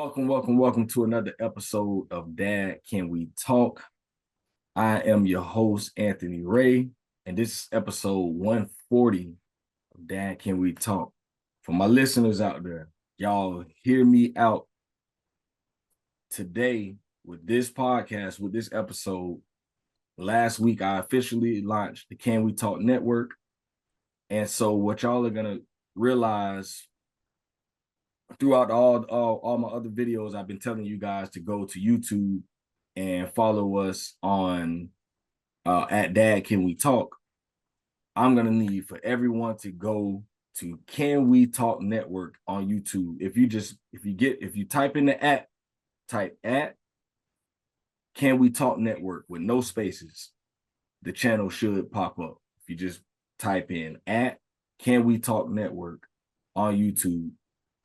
Welcome to another episode of Dad Can We Talk? I am your host, Anthony Ray, and this is episode 140 of Dad Can We Talk? For my listeners out there, y'all hear me out today with this podcast, with this episode. Last week, I officially launched the Can We Talk Network. And so what y'all are going to realize throughout all my other videos, I've been telling you guys to go to YouTube and follow us on at Dad Can We Talk. I'm gonna need for everyone to go to Can We Talk Network on YouTube. If you type in the at, type at Can We Talk Network with no spaces, the channel should pop up. If you just type in at Can We Talk Network on YouTube,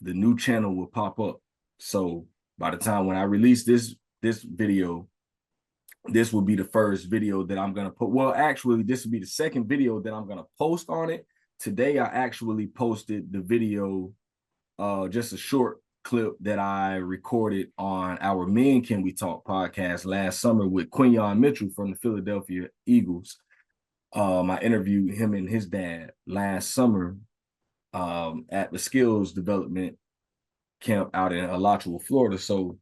the new channel will pop up. So by the time when I release this video, this will be the first video that I'm going to put. Well, actually, this will be the second video that I'm going to post on it. Today, I actually posted the video, just a short clip that I recorded on our Men Can We Talk podcast last summer with Quinyon Mitchell from the Philadelphia Eagles. I interviewed him and his dad last summer at the skills development camp out in Alachua, Florida. So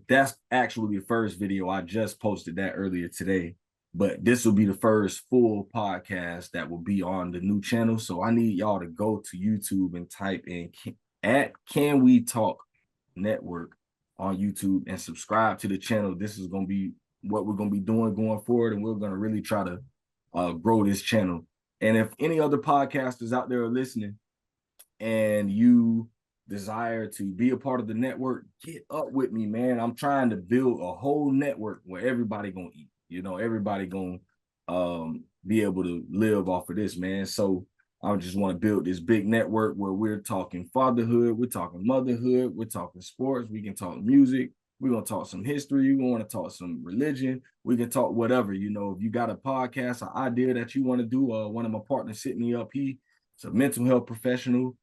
that's actually the first video. I just posted that earlier today, but this will be the first full podcast that will be on the new channel. So I need y'all to go to YouTube and type in at Can We Talk Network on YouTube and subscribe to the channel. This is going to be what we're going to be doing going forward, and we're going to really try to grow this channel. And if any other podcasters out there are listening and you desire to be a part of the network, get up with me, man. I'm trying to build a whole network where everybody gonna eat. You know, everybody gonna be able to live off of this, man. So I just want to build this big network where we're talking fatherhood, we're talking motherhood, we're talking sports, we can talk music, we're gonna talk some history, we want to talk some religion, we can talk whatever. You know, if you got a podcast, an idea that you want to do, one of my partners hit me up. He's a mental health professional,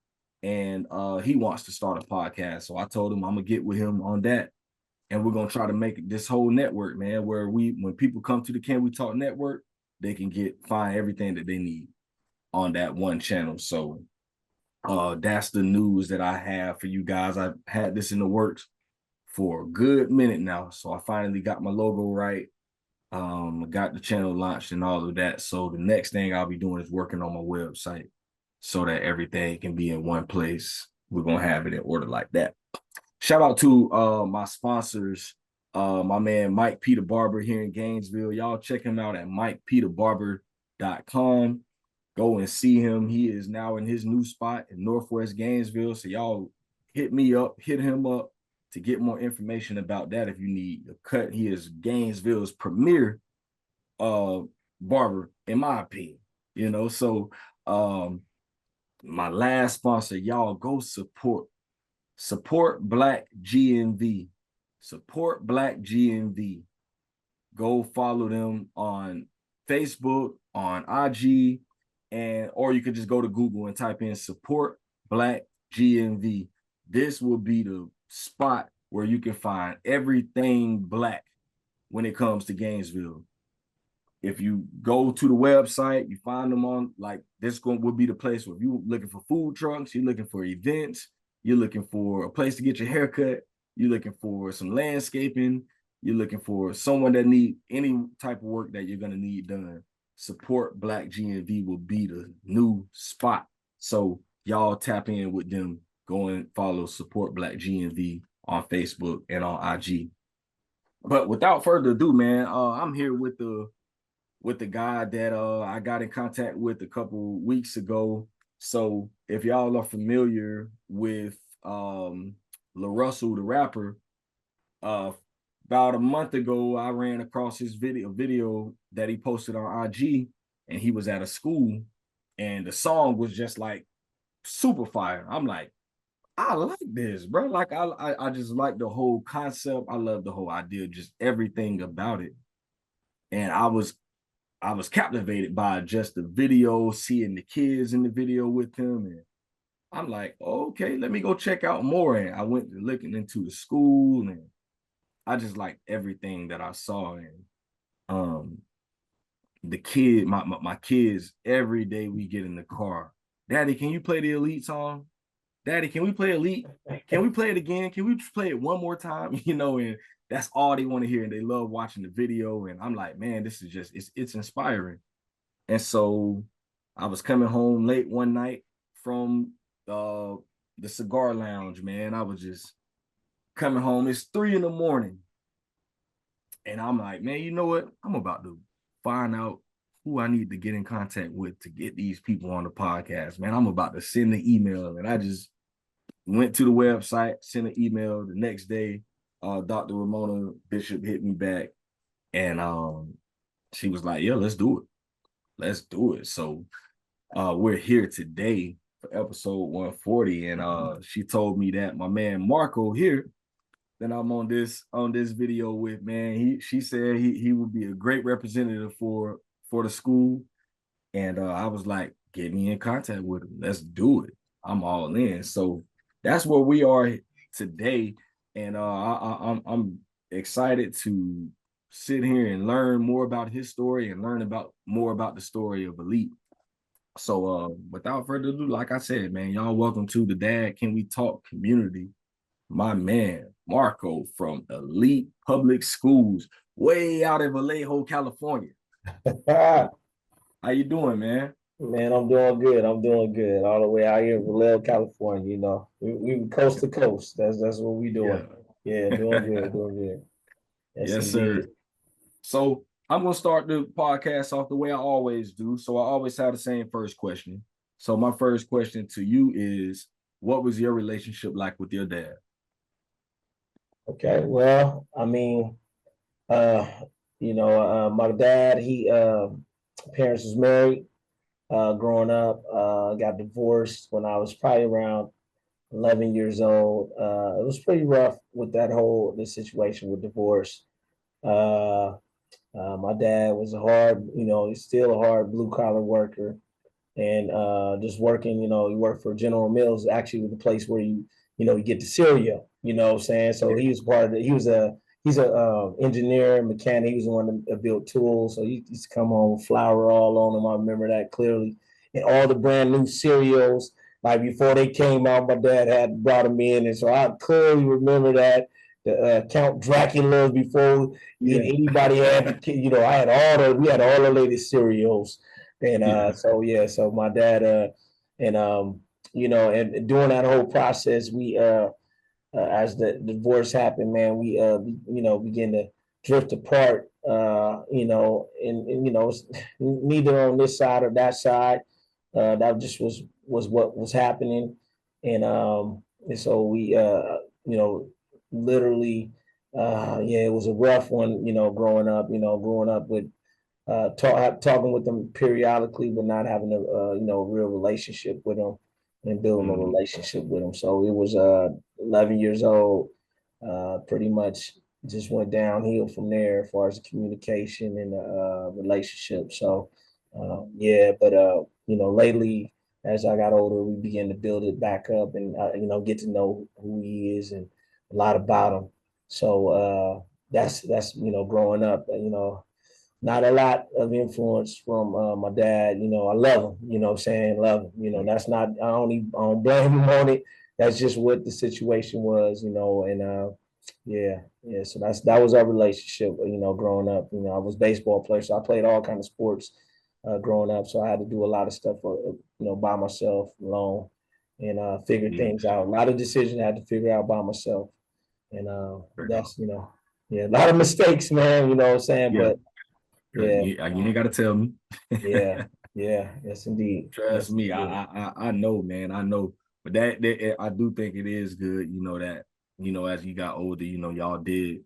and he wants to start a podcast. So I told him I'm gonna get with him on that, and we're gonna try to make this whole network, man, where when people come to the Can We Talk Network, they can find everything that they need on that one channel. So that's the news that I have for you guys. I've had this in the works for a good minute now, so I finally got my logo right. Got the channel launched and all of that. So the next thing I'll be doing is working on my website so that everything can be in one place. We're going to have it in order like that. Shout out to my sponsors, my man Mike Peter Barber here in Gainesville. Y'all check him out at MikePeterBarber.com. Go and see him. He is now in his new spot in Northwest Gainesville. So y'all hit him up to get more information about that if you need a cut. He is Gainesville's premier barber, in my opinion. You know, so my last sponsor, y'all go support Black GNV. Support Black GNV. Go follow them on Facebook, on IG, or you could just go to Google and type in support Black GNV. This will be the spot where you can find everything Black when it comes to Gainesville. If you go to the website, you find them on, like, this would be the place where you're looking for food trucks, you're looking for events, you're looking for a place to get your hair cut, you're looking for some landscaping, you're looking for someone that need any type of work that you're going to need done. Support Black GNV will be the new spot. So y'all tap in with them. Go and follow Support Black GNV on Facebook and on IG. But without further ado, man, I'm here with the guy that I got in contact with a couple weeks ago. So if y'all are familiar with La Russell, the rapper, about a month ago, I ran across his video that he posted on IG, and he was at a school, and the song was just like super fire. I'm like, I like this, bro. Like I just like the whole concept. I love the whole idea, just everything about it. And I was captivated by just the video, seeing the kids in the video with him. And I'm like, okay, let me go check out more. And I went to looking into the school, and I just liked everything that I saw. And um the kid, my kids, every day we get in the car. Daddy, can you play the Elite song? Daddy, can we play Elite? Can we play it again? Can we just play it one more time? And that's all they want to hear. And they love watching the video. And I'm like, man, this is just it's inspiring. And so I was coming home late one night from the cigar lounge, man. I was just coming home. It's 3 a.m. And I'm like, man, you know what? I'm about to find out who I need to get in contact with to get these people on the podcast, man. I'm about to send the email. And I just went to the website, sent an email the next day. Dr. Ramona Bishop hit me back, and she was like, yeah, let's do it. Let's do it. So we're here today for episode 140. And she told me that my man Marco here, that I'm on this video with, man, she said he would be a great representative for the school. And I was like, get me in contact with him. Let's do it. I'm all in. So that's where we are today. And I'm excited to sit here and learn more about his story and learn more about the story of Elite. So without further ado, like I said, man, y'all welcome to the Dad Can We Talk community. My man, Marco from Elite Public Schools, way out in Vallejo, California. How you doing, man? Man, I'm doing good. I'm doing good. All the way out here in Vallejo, California. We coast to coast. That's what we doing. Yeah, doing good, doing good. Yes, Yes, sir. indeed. So I'm gonna start the podcast off the way I always do. So I always have the same first question. So my first question to you is, what was your relationship like with your dad? Okay. Well, I mean, uh, my dad, he parents was married, growing up, got divorced when I was probably around 11 years old. It was pretty rough with the situation with divorce. Uh, my dad was he's still a hard blue collar worker, and just working. He worked for General Mills, actually, with the place where you get the cereal. You know what I'm saying? So he was part of it. He's a engineer, mechanic. He was the one that built tools. So he used to come home with flour all on him. I remember that clearly. And all the brand new cereals, like before they came out, my dad had brought them in, and so I clearly remember that the Count Dracula before anybody had. I had we had all the latest cereals, and so my dad and and during that whole process, we as the divorce happened, man, we began to drift apart. And neither on this side or that side. That just was what was happening, and so we literally it was a rough one, growing up with talking with them periodically, but not having a real relationship with them and building a relationship with them. So it was 11 years old, pretty much just went downhill from there as far as the communication and the relationship. So but lately as I got older, we began to build it back up and get to know who he is and a lot about him. So that's growing up, not a lot of influence from my dad. I love him, what I'm saying? Love him. That's not, I don't blame him on it. That's just what the situation was, and yeah. So that was our relationship, growing up. I was a baseball player, so I played all kind of sports growing up. So I had to do a lot of stuff, by myself, alone, and figure things out. A lot of decisions I had to figure out by myself. And that's, a lot of mistakes, man, you know what I'm saying? But yeah, You ain't got to tell me. yes, indeed. Trust Yes, me, indeed. I know, man. I know, but that I do think it is good. That as you got older, y'all did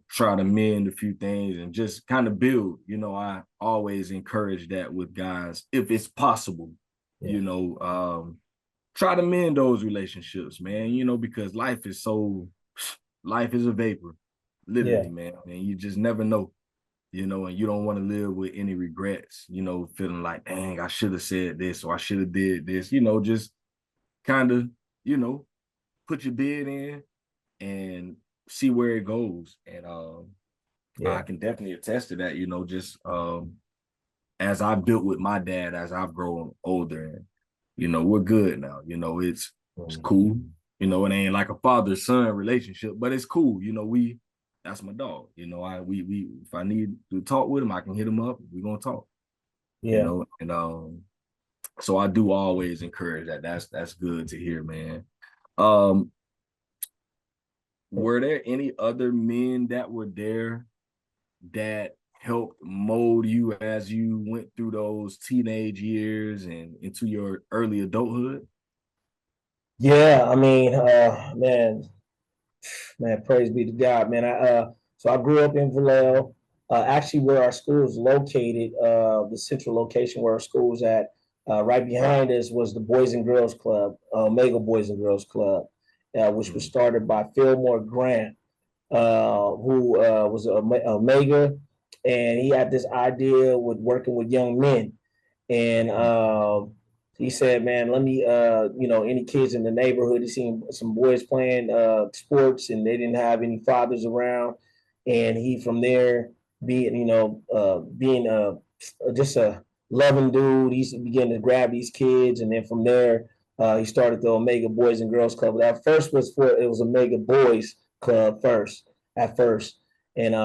try to mend a few things and just kind of build. I always encourage that with guys if it's possible. Yeah. Try to mend those relationships, man. Because life is a vapor, Yeah. literally, man. And you just never know. And you don't want to live with any regrets, feeling like, dang, I should have said this or I should have did this, just kind of, put your bid in and see where it goes. And I can definitely attest to that, just as I built with my dad as I've grown older, and we're good now. It's cool. It ain't like a father-son relationship, but it's cool. That's my dog. We if I need to talk with him, I can hit him up. We're gonna talk. And so I do always encourage that. That's good to hear, man. Were there any other men that were there that helped mold you as you went through those teenage years and into your early adulthood? Yeah, I mean, man, praise be to God, man. So I grew up in Vallejo, actually where our school is located, the central location where our school is at. Right behind us was the Boys and Girls Club, Omega Boys and Girls Club, which was started by Fillmore Grant, who was Omega, and he had this idea with working with young men, and he said, "Man, let me, any kids in the neighborhood, he seen some boys playing sports, and they didn't have any fathers around, and he from there, being just a loving dude, he began to grab these kids, and then from there, he started the Omega Boys and Girls Club. That first it was Omega Boys Club at first, and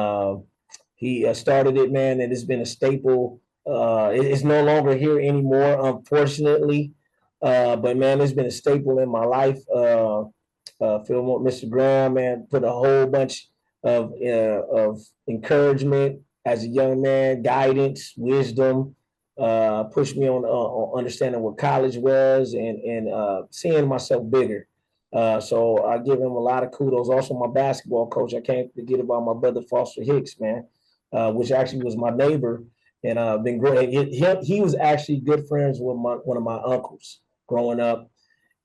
he started it, man, and it's been a staple. It's no longer here anymore, unfortunately. But man, it's been a staple in my life. Phil, Mr. Graham, man, put a whole bunch of encouragement as a young man, guidance, wisdom, pushed me on understanding what college was and seeing myself bigger. So I give him a lot of kudos. Also, my basketball coach, I can't forget about my brother Foster Hicks, man, which actually was my neighbor and been great. He was actually good friends with one of my uncles growing up,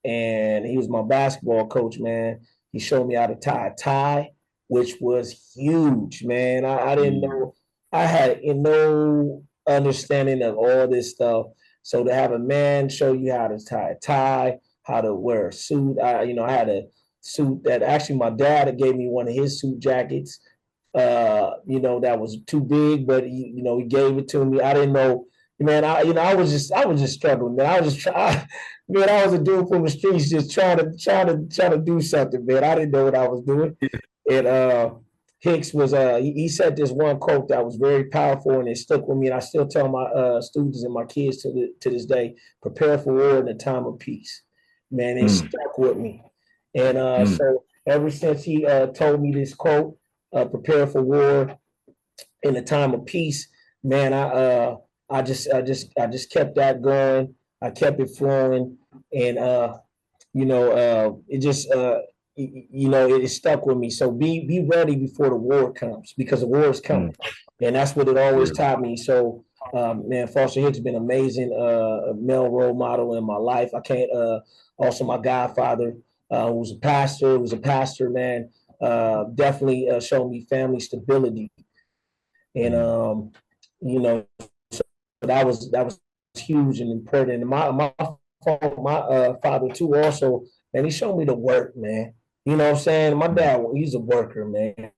and he was my basketball coach, man. He showed me how to tie a tie, which was huge, man. I didn't know, I had no understanding of all this stuff. So to have a man show you how to tie a tie, how to wear a suit, I had a suit that actually my dad gave me one of his suit jackets, that was too big, but he gave it to me. I didn't know, man. I was just struggling, man. I was just trying, man. I was a dude from the streets, just trying to do something, man. I didn't know what I was doing. And Hicks was he said this one quote that was very powerful, and it stuck with me. And I still tell my students and my kids to this day: prepare for war in a time of peace. Man, it stuck with me. And so ever since he told me this quote, prepare for war in a time of peace, man, I just kept that going. I kept it flowing, and it just it stuck with me. So be ready before the war comes, because the war is coming, and that's what it always taught me. So man, Foster Hicks has been amazing, male role model in my life. I can't. Also, my godfather, who was a pastor, man, definitely showed me family stability, and so that was huge and important. And my father too, also, and he showed me the work, man. You know what I'm saying? My dad, he's a worker, man.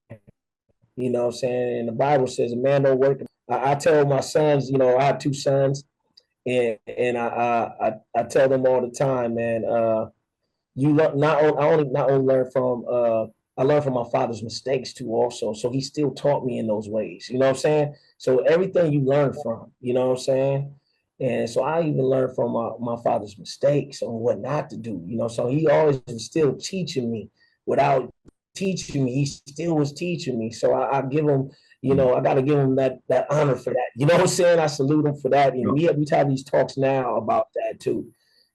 You know what I'm saying? And the Bible says a man don't work. I tell my sons, I have two sons, and I tell them all the time, man. You learn not only learn from I learned from my father's mistakes too, also. So he still taught me in those ways. You know what I'm saying? So everything you learn from, you know what I'm saying? And so I even learned from my father's mistakes on what not to do. So he always was still teaching me without teaching me. He still was teaching me. So I give him, I got to give him that honor for that. You know what I'm saying? I salute him for that. And we have these talks now about that too.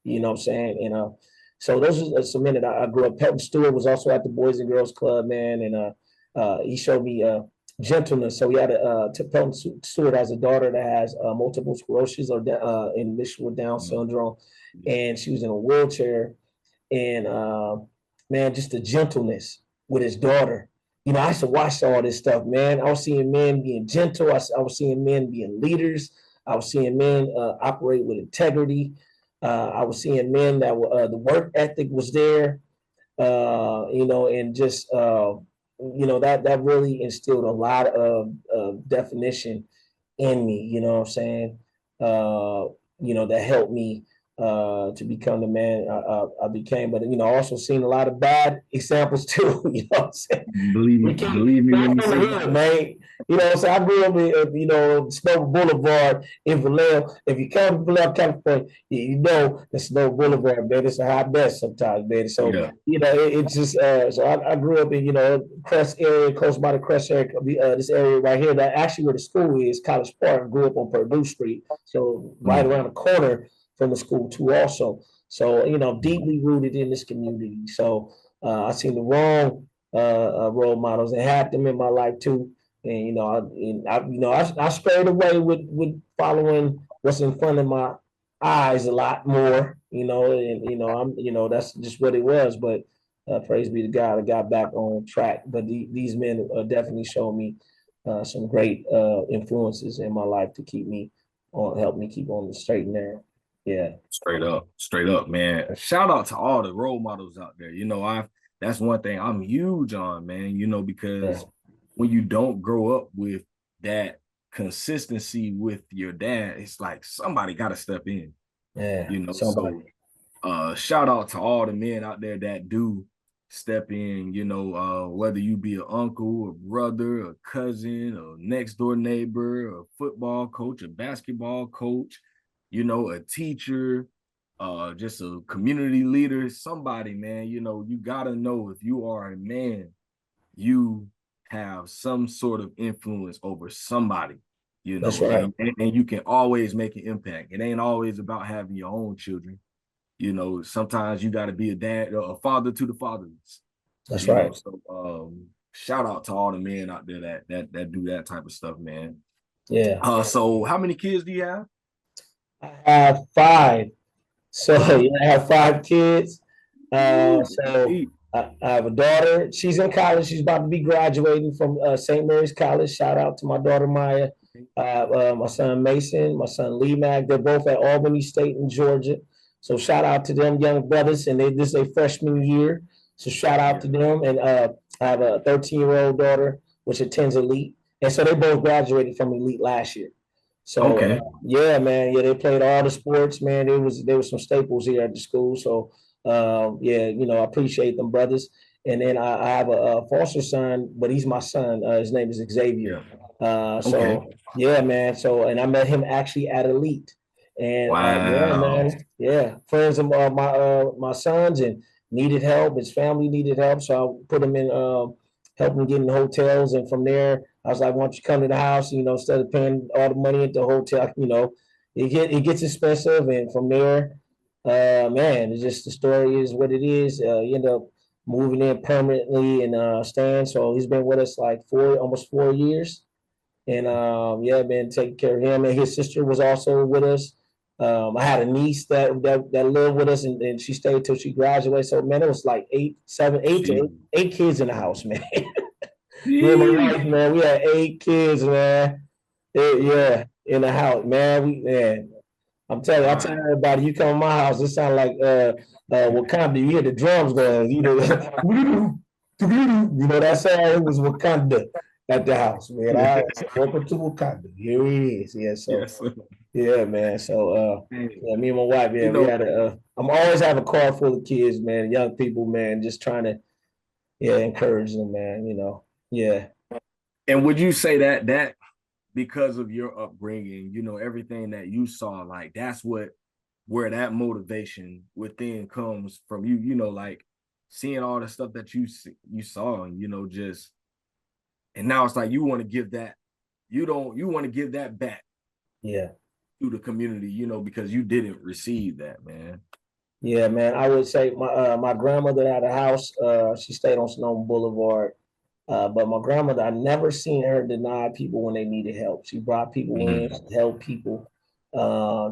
You know what I'm saying? And so those are some men that I grew up. Pelton Stewart was also at the Boys and Girls Club, man, and he showed me gentleness. So he had Pelton Stewart has a daughter that has multiple sclerosis or in Michigan with Down syndrome, and she was in a wheelchair. And man, just the gentleness with his daughter. I used to watch all this stuff, man. I was seeing men being gentle. I was seeing men being leaders. I was seeing men operate with integrity. I was seeing men that were the work ethic was there, and just that really instilled a lot of definition in me. You know what I'm saying? That helped me to become the man I became. But I also seen a lot of bad examples too. You know what I'm saying? We can't, Believe me when you say that. man. You know, so I grew up in, Snow Boulevard in Vallejo. If you come to Vallejo, California, you know the Snow Boulevard, man. It's a hot mess sometimes, man. So, Yeah, it's just, so I grew up in, Crest area, close by the Crest area, this area right here, that actually where the school is, College Park. Grew up on Purdue Street. So, right around the corner from the school, too, also. So, deeply rooted in this community. So, I seen the wrong role models and had them in my life too. And I strayed away with following what's in front of my eyes a lot more. And that's just what it was. But praise be to God, I got back on track. But these men definitely showed me some great influences in my life to help me keep on the straight and narrow. Yeah, straight up, man. Shout out to all the role models out there. That's one thing I'm huge on, man. yeah, Because when you don't grow up with that consistency with your dad, it's like somebody got to step in. yeah. So Somebody. shout out to all the men out there that do step in, whether you be an uncle, a brother, a cousin, a next door neighbor, a football coach, a basketball coach, a teacher, just a community leader, somebody, man. You gotta know, if you are a man, you have some sort of influence over somebody, That's right. and you can always make an impact. It ain't always about having your own children. Sometimes you got to be a dad, a father to the fatherless. That's right. So shout out to all the men out there that do that type of stuff, man. Yeah. So how many kids do you have? I have five. So Five. I have five kids. Ooh, So deep. I have a daughter. She's in college. She's about to be graduating from St. Mary's College. Shout out to my daughter Maya, my son Mason, my son Lee Mack. They're both at Albany State in Georgia. So shout out to them young brothers, and this is a freshman year. So shout out Yeah. to them. And I have a 13-year-old daughter which attends Elite, and so they both graduated from Elite last year. So Okay. yeah, man, yeah, they played all the sports, man. There was some staples here at the school. So yeah, I appreciate them brothers. And then I have a foster son, but he's my son. His name is Xavier. Yeah. Okay. So yeah, man. So and I met him actually at Elite, and yeah, Wow. man, yeah, friends of my sons and needed help. His family needed help, so I put him in, help him get in hotels, and from there I was like, why don't you come to the house? Instead of paying all the money at the hotel, it gets expensive, and from there, man, it's just the story is what it is. You end up moving in permanently and staying. So he's been with us like almost 4 years, and yeah, been taking care of him. And his sister was also with us. I had a niece that lived with us, and she stayed till she graduated. So man, it was like eight kids in the house, man. Me and my Jeez. wife, man, we had 8 kids, man. Yeah, in the house, man. Man, I tell Wow. everybody, you come to my house, it sounds like Wakanda. You hear the drums going, that sound. It was Wakanda at the house, man. I said, welcome to Wakanda. Here he is. Yeah, so Yes. yeah, man. So Hey, yeah, me and my wife, you yeah, we know, had I'm always have a car full of kids, man, young people, man, just trying to encourage them, man. Yeah. and would you say that because of your upbringing, everything that you saw, like that's where that motivation within comes from you, like seeing all the stuff that you saw, and just, and now it's like you want to give that, you want to give that back Yeah. to the community, because you didn't receive that, man. Yeah, man. I would say my grandmother had a house. She stayed on Sonoma Boulevard. But my grandmother, I never seen her deny people when they needed help. She brought people in, Mm-hmm. she helped people.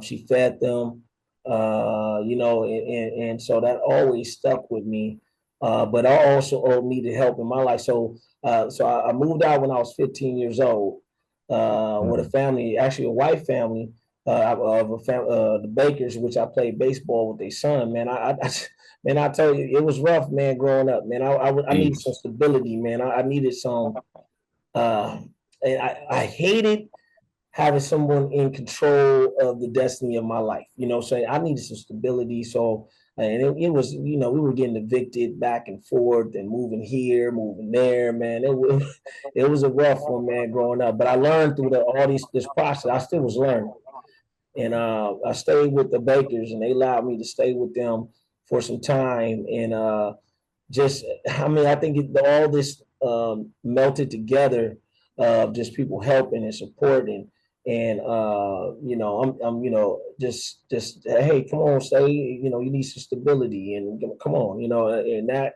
She fed them. And so that always stuck with me. But I also needed help in my life. So I moved out when I was 15 years old with a family, actually a white family. the Bakers, which I played baseball with their son. Man, man, I tell you, it was rough, man, growing up. Man, I needed some Peace. stability, man. I needed some. Uh, and I hated having someone in control of the destiny of my life. You know, so I needed some stability. So, and it was, you know, we were getting evicted back and forth and moving here, moving there, man. It was a rough one, man, growing up. But I learned through all this process. I still was learning. And I stayed with the Bakers, and they allowed me to stay with them for some time. And just, I mean, I think all this melted together of just people helping and supporting. And you know, I'm, you know, just hey, come on, stay. You know, you need some stability, and come on, you know, and that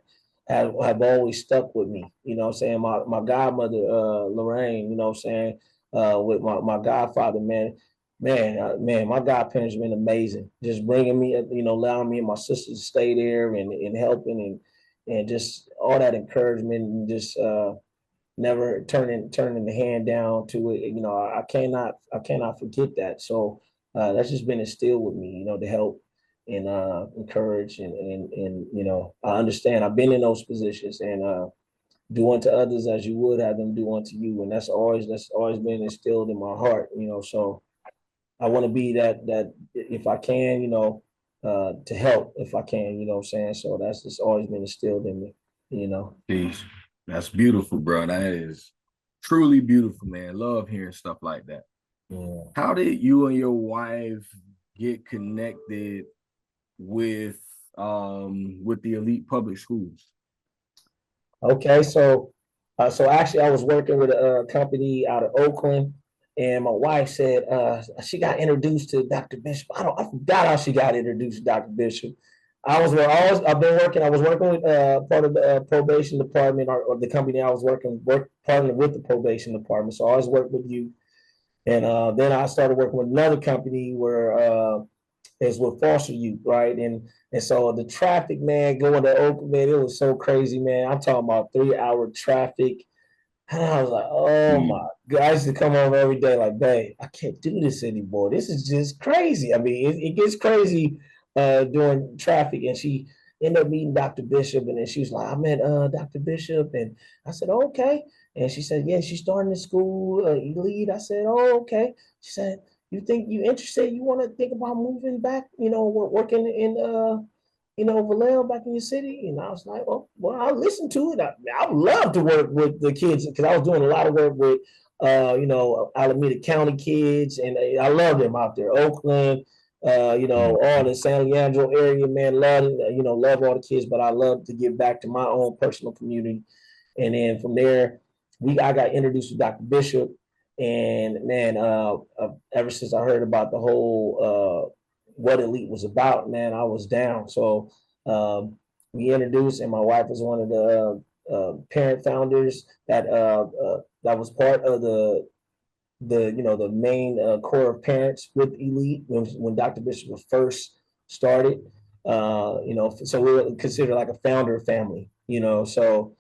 have always stuck with me. You know, what I'm saying my godmother Lorraine. You know, what I'm saying with my godfather, man, my godparents have been amazing. Just bringing me, you know, allowing me and my sisters to stay there and helping and just all that encouragement and just never turning the hand down to it. You know, I cannot forget that. So that's just been instilled with me, you know, to help and encourage and you know, I understand. I've been in those positions and do unto others as you would have them do unto you, and that's always been instilled in my heart. You know, so I want to be that if I can, you know, to help if I can, you know what I'm saying? So that's just always been instilled in me, you know. Peace. That's beautiful, bro. That is truly beautiful, man. Love hearing stuff like that. Yeah. How did you and your wife get connected with with the elite public schools? Okay, so actually I was working with a company out of Oakland, and my wife said she got introduced to Dr. Bishop. I forgot how she got introduced to Dr. Bishop. I've been working. I was working with part of the probation department or the company I was partnering with the probation department. So I always worked with you, and then I started working with another company where is with foster youth, right? And so the traffic, man, going to Oakland, man, it was so crazy, man. I'm talking about 3 hour traffic. And I was like, oh my Mm. God. I used to come home every day like, babe, I can't do this anymore. This is just crazy. I mean, it gets crazy during traffic. And she ended up meeting Dr. Bishop. And then she was like, I met Dr. Bishop. And I said, oh, okay. And she said, yeah, she's starting the school elite. I said, oh, okay. She said, you think you interested? You want to think about moving back, you know, working in you know, Vallejo back in your city? And I was like, oh, well, I'll listen to it. I would love to work with the kids because I was doing a lot of work with, you know, Alameda County kids, and I love them out there. Oakland, you know, all the San Leandro area, man, you know, love all the kids, but I love to give back to my own personal community. And then from there, I got introduced to Dr. Bishop, and man, ever since I heard about the whole what elite was about, man, I was down. So we introduced, and my wife was one of the parent founders that was part of the you know the main core of parents with elite when Dr. Bishop was first started. You know, so we were considered like a founder family. You know, so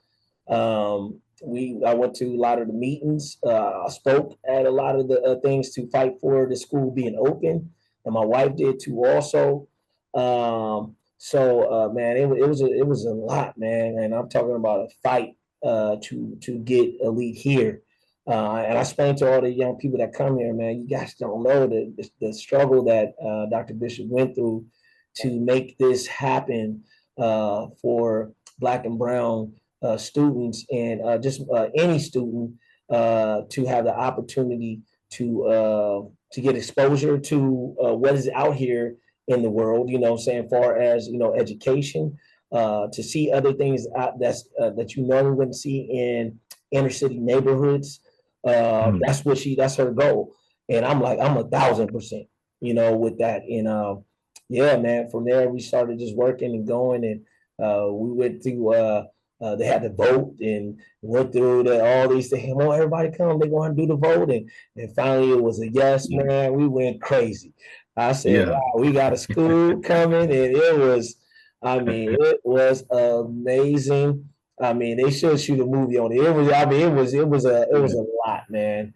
I went to a lot of the meetings. I spoke at a lot of the things to fight for the school being open, and my wife did too also. Man, it was a lot, man, and I'm talking about a fight to get elite here. And I explained to all the young people that come here, man, you guys don't know the struggle that Dr. Bishop went through to make this happen for Black and Brown students and just any student to have the opportunity to get exposure to what is out here in the world. You know, what I'm saying, far as you know, education, to see other things that you normally wouldn't see in inner city neighborhoods. Mm. That's her goal, and I'm 1,000%, you know, with that. And yeah, man, from there we started just working and going, and we went through. They had to vote and went through all these things. Come on, everybody come. They're going to do the vote. And finally it was a yes, Yeah. man. We went crazy. I said, Yeah. wow, we got a school coming. And it was, I mean, it was amazing. I mean, they should shoot a movie on it. It was, I mean, it was a lot, man.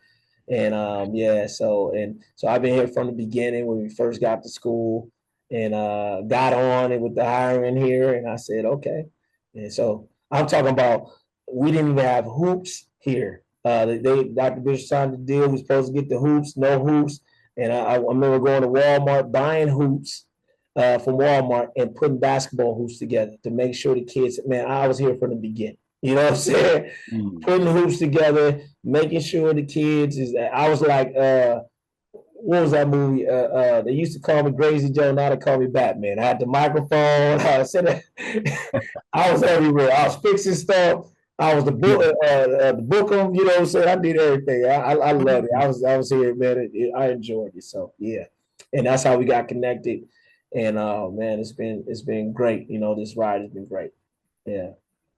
And yeah, so I've been here from the beginning when we first got to school, and got on it with the hiring here, and I said okay. And so I'm talking about we didn't even have hoops here. Dr. Bishop signed the deal. We were supposed to get the hoops, no hoops, and I remember going to Walmart buying hoops from Walmart and putting basketball hoops together to make sure the kids. Man, I was here from the beginning. You know what I'm saying? Putting the hoops together, making sure the kids is. I was like, what was that movie? They used to call me Crazy Joe, now they call me Batman. I had the microphone. I said, I was everywhere. I was fixing stuff. I was the book, the bookum. You know what I'm saying? I did everything. I loved it. I was here, man. I enjoyed it. So yeah, and that's how we got connected. And man, it's been great. You know, this ride has been great. Yeah.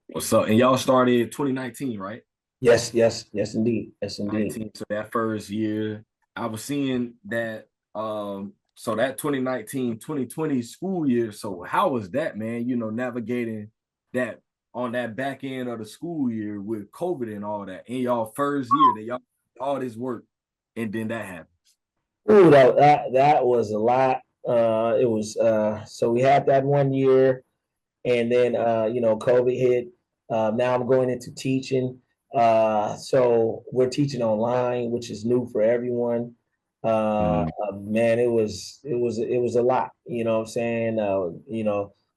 What's up? And y'all started 2019, right? Yes, indeed. Yes, indeed. 19. So that first year, I was seeing that so that 2019, 2020 school year. So how was that, man? You know, navigating that on that back end of the school year with COVID and all that. In y'all first year, that y'all all this work, and then that happens. Ooh, that was a lot. It was so we had that 1 year, and then COVID hit. Now I'm going into teaching. So we're teaching online, which is new for everyone. Man, it was a lot. You know what I'm saying?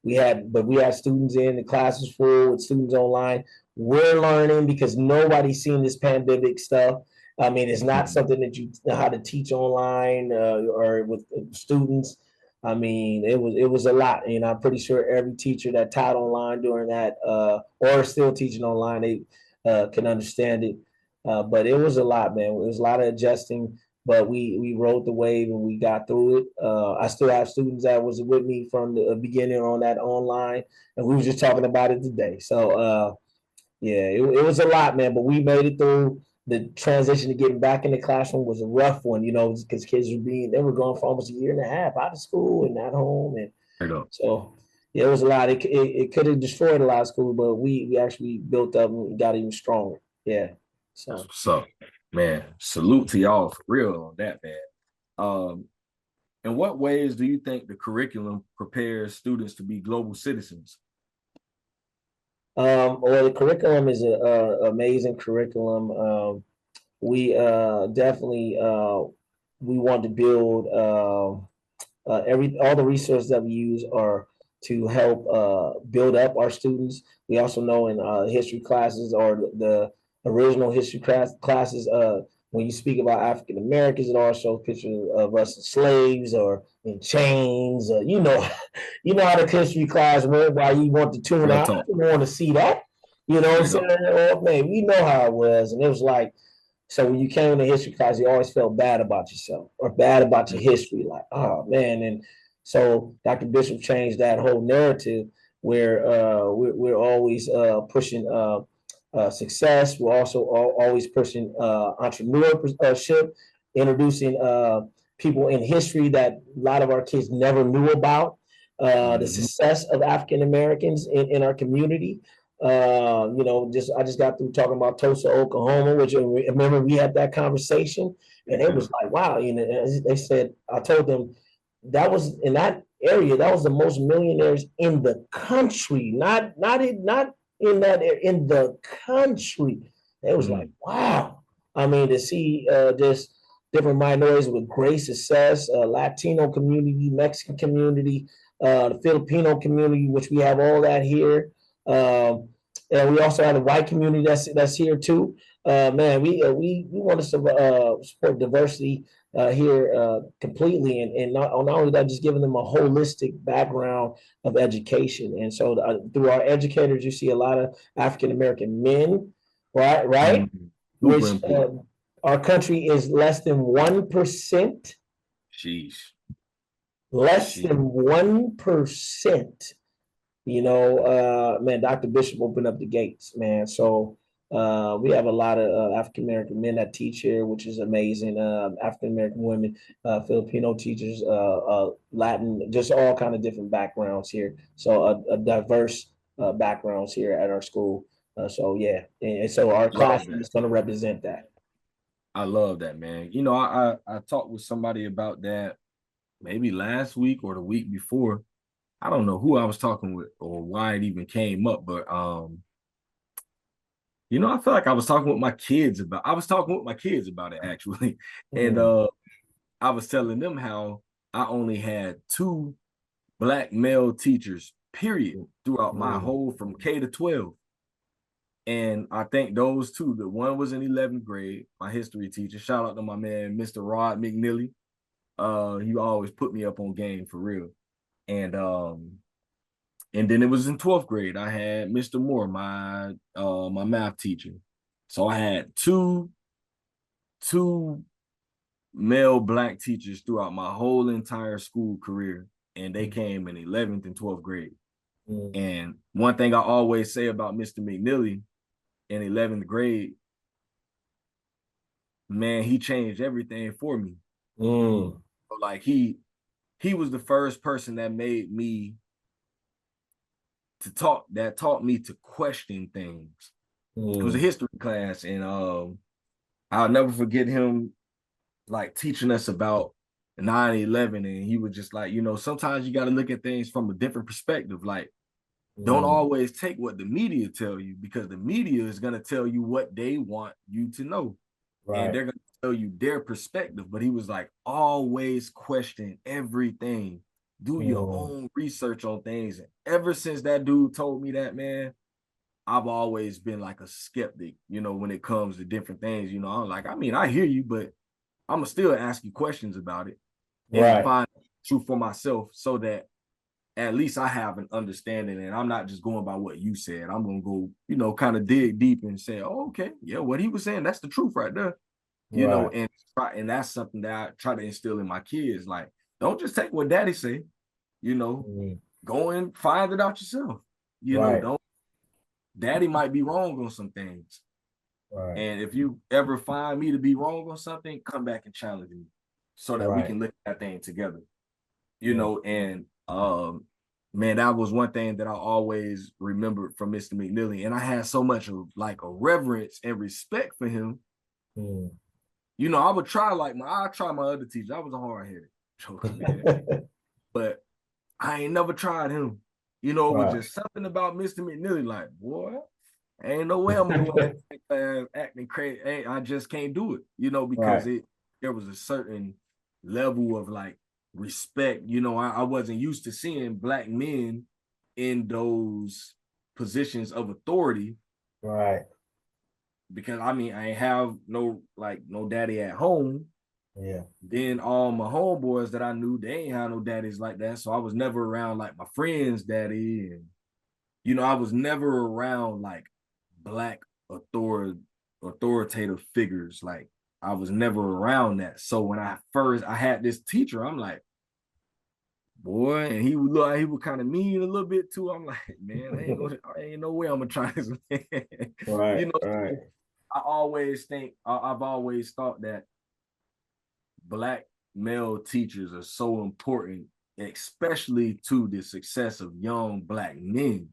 We had students in, the class was full with students online. We're learning because nobody's seen this pandemic stuff. I mean, it's not something that you know how to teach online or with students. I mean, it was a lot, and I'm pretty sure every teacher that taught online during that or still teaching online, they can understand it. But it was a lot, man. It was a lot of adjusting, but we rode the wave and we got through it. I still have students that was with me from the beginning on that online, and we were just talking about it today. So yeah, it was a lot, man, but we made it through. The transition to getting back in the classroom was a rough one, because kids they were gone for almost a year and a half out of school and at home, and so yeah, it was a lot. It could have destroyed a lot of school, but we actually built up and got even stronger. Yeah. That's So what's up, man. Salute to y'all for real on that, man. In what ways do you think the curriculum prepares students to be global citizens? well, the curriculum is a amazing curriculum. We definitely we want to build all the resources that we use are to help build up our students. We also know in history classes or the original history classes, when you speak about African Americans, it also shows pictures of us as slaves or in chains. You know how the history class went. Why you want to tune Real out? talk. You want to see that? You know what I'm saying? Oh man, we know how it was, and it was like so when you came to history class, you always felt bad about yourself or bad about your history. Like, oh man. And so Dr. Bishop changed that whole narrative where we're always pushing success. We're also always pushing entrepreneurship, introducing people in history that a lot of our kids never knew about. The success of African Americans in our community. I just got through talking about Tulsa, Oklahoma, which I remember we had that conversation, and it was like, wow, they said, I told them that was in that area, that was the most millionaires in the country, not in the country. It was like, wow. I mean, to see just different minorities with great success, Latino community, Mexican community, the Filipino community, which we have all that here. And we also have a white community that's here too. Man, we want to support diversity here completely, and not only that, just giving them a holistic background of education. And so through our educators, you see a lot of African American men, right, which our country is less than 1%. Sheesh. Less than 1%. Man, Dr. Bishop opened up the gates, man. So we have a lot of African American men that teach here, which is amazing. African American women, Filipino teachers, Latin, just all kind of different backgrounds here. So a diverse backgrounds here at our school. So yeah, and so our classroom is going to represent that. I love that, man. You know, I talked with somebody about that maybe last week or the week before. I don't know who I was talking with or why it even came up, but you know, I feel like I was talking with my kids about it actually. And Mm, I was telling them how I only had two black male teachers, period, throughout my mm, whole from K to 12. And I think those two, the one was in 11th grade, my history teacher. Shout out to my man, Mr. Rod McNeely. He always put me up on game for real. And then it was in 12th grade. I had Mr. Moore, my math teacher. So I had two male black teachers throughout my whole entire school career, and they mm, came in 11th and 12th grade. mm, And one thing I always say about Mr. McNeely in 11th grade, man, he changed everything for me. mm, So like he was the first person that made me that taught me to question things. It was a mm, history class, and I'll never forget him like teaching us about 9/11, and he was just like, you know, sometimes you got to look at things from a different perspective. Like, don't mm. always take what the media tell you, because the media is going to tell you what they want you to know, and Right. they're going to tell you their perspective. But he was like, always question everything, do your Mm, own research on things. And ever since that dude told me that, man, I've always been like a skeptic, you know, when it comes to different things. You know, I'm like, I mean, I hear you, but I'm gonna still ask you questions about it and right. find truth for myself, so that at least I have an understanding, and I'm not just going by what you said. I'm gonna go, you know, kind of dig deep and say, oh, okay, yeah, what he was saying, that's the truth right there. You know, Right. and that's something that I try to instill in my kids. Like, don't just take what daddy say, you know, Mm, go and find it out yourself. You know, right. don't daddy might be wrong on some things. Right. And if you ever find me to be wrong on something, come back and challenge me so that we Right. can look at that thing together. You Yeah. know, and man, that was one thing that I always remembered from Mr. McNeely. And I had so much of like a reverence and respect for him. Mm. You know, I try my other teacher. I was a hard-headed joker, man. But I ain't never tried him. You know, it was Right. just something about Mr. McNeely, like, boy, ain't no way I'm gonna go acting crazy. I just can't do it, you know, because Right. there was a certain level of like respect. You know, I wasn't used to seeing black men in those positions of authority, Right. because I mean I ain't have no daddy at home. Yeah. Then all my homeboys that I knew, they ain't have no daddies like that. So I was never around like my friend's daddy. And, you know, I was never around like black authoritative figures. Like, I was never around that. So when I had this teacher, I'm like, boy, and he would look like he was kind of mean a little bit too. I'm like, man, ain't no way I'm gonna try this. Right. You know, Right. so I've always thought that black male teachers are so important, especially to the success of young black men,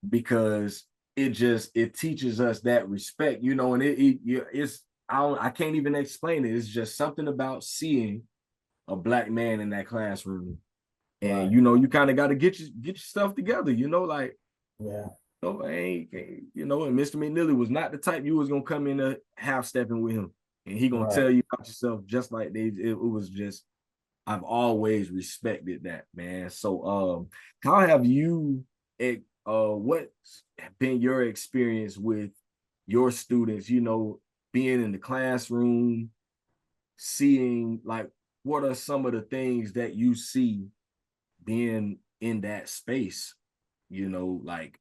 because it teaches us that respect, you know, and it's I can't even explain it. It's just something about seeing a black man in that classroom, and Right. you know, you kind of got to get your stuff together, you know, like, Yeah. no, you know, and Mr. McNeely was not the type you was gonna come in a half stepping with him, and he gonna Right. tell you about yourself just like it was just. I've always respected that, man. So, how have you, what's been your experience with your students? You know, being in the classroom, seeing like what are some of the things that you see being in that space? You know, like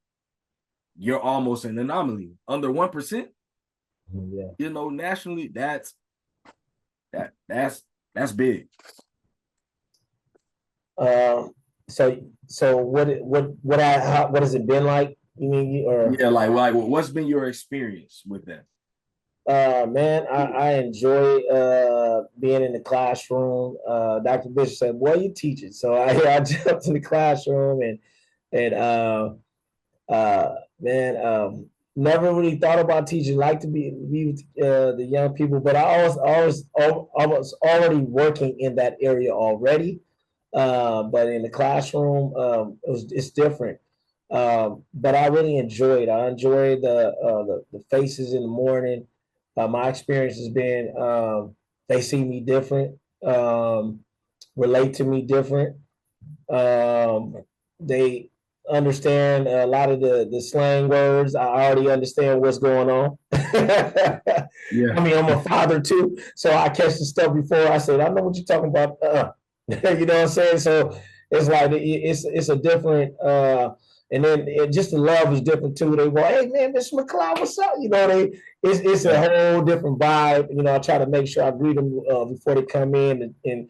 you're almost an anomaly, under 1%. Yeah. You know, nationally, that that's big. Um. So what has it been like? You mean or Yeah, like what's been your experience with that? man, I enjoy being in the classroom. Dr. Bishop said, "Boy, you teach it." So I jumped in the classroom and man, never really thought about teaching. Like to be with the young people, but I was already working in that area already. But in the classroom, it's different. But I really enjoyed. I enjoyed the faces in the morning. My experience has been they see me different, relate to me different. They understand a lot of the slang words. I already understand what's going on. Yeah. I mean, I'm a father too, so I catch the stuff before I say, I know what you're talking about. You know what I'm saying? So it's like it's a different and then just the love is different too. They go, hey man, Mr. McLeod, what's up? You know, it's a whole different vibe. You know, I try to make sure I greet them before they come in and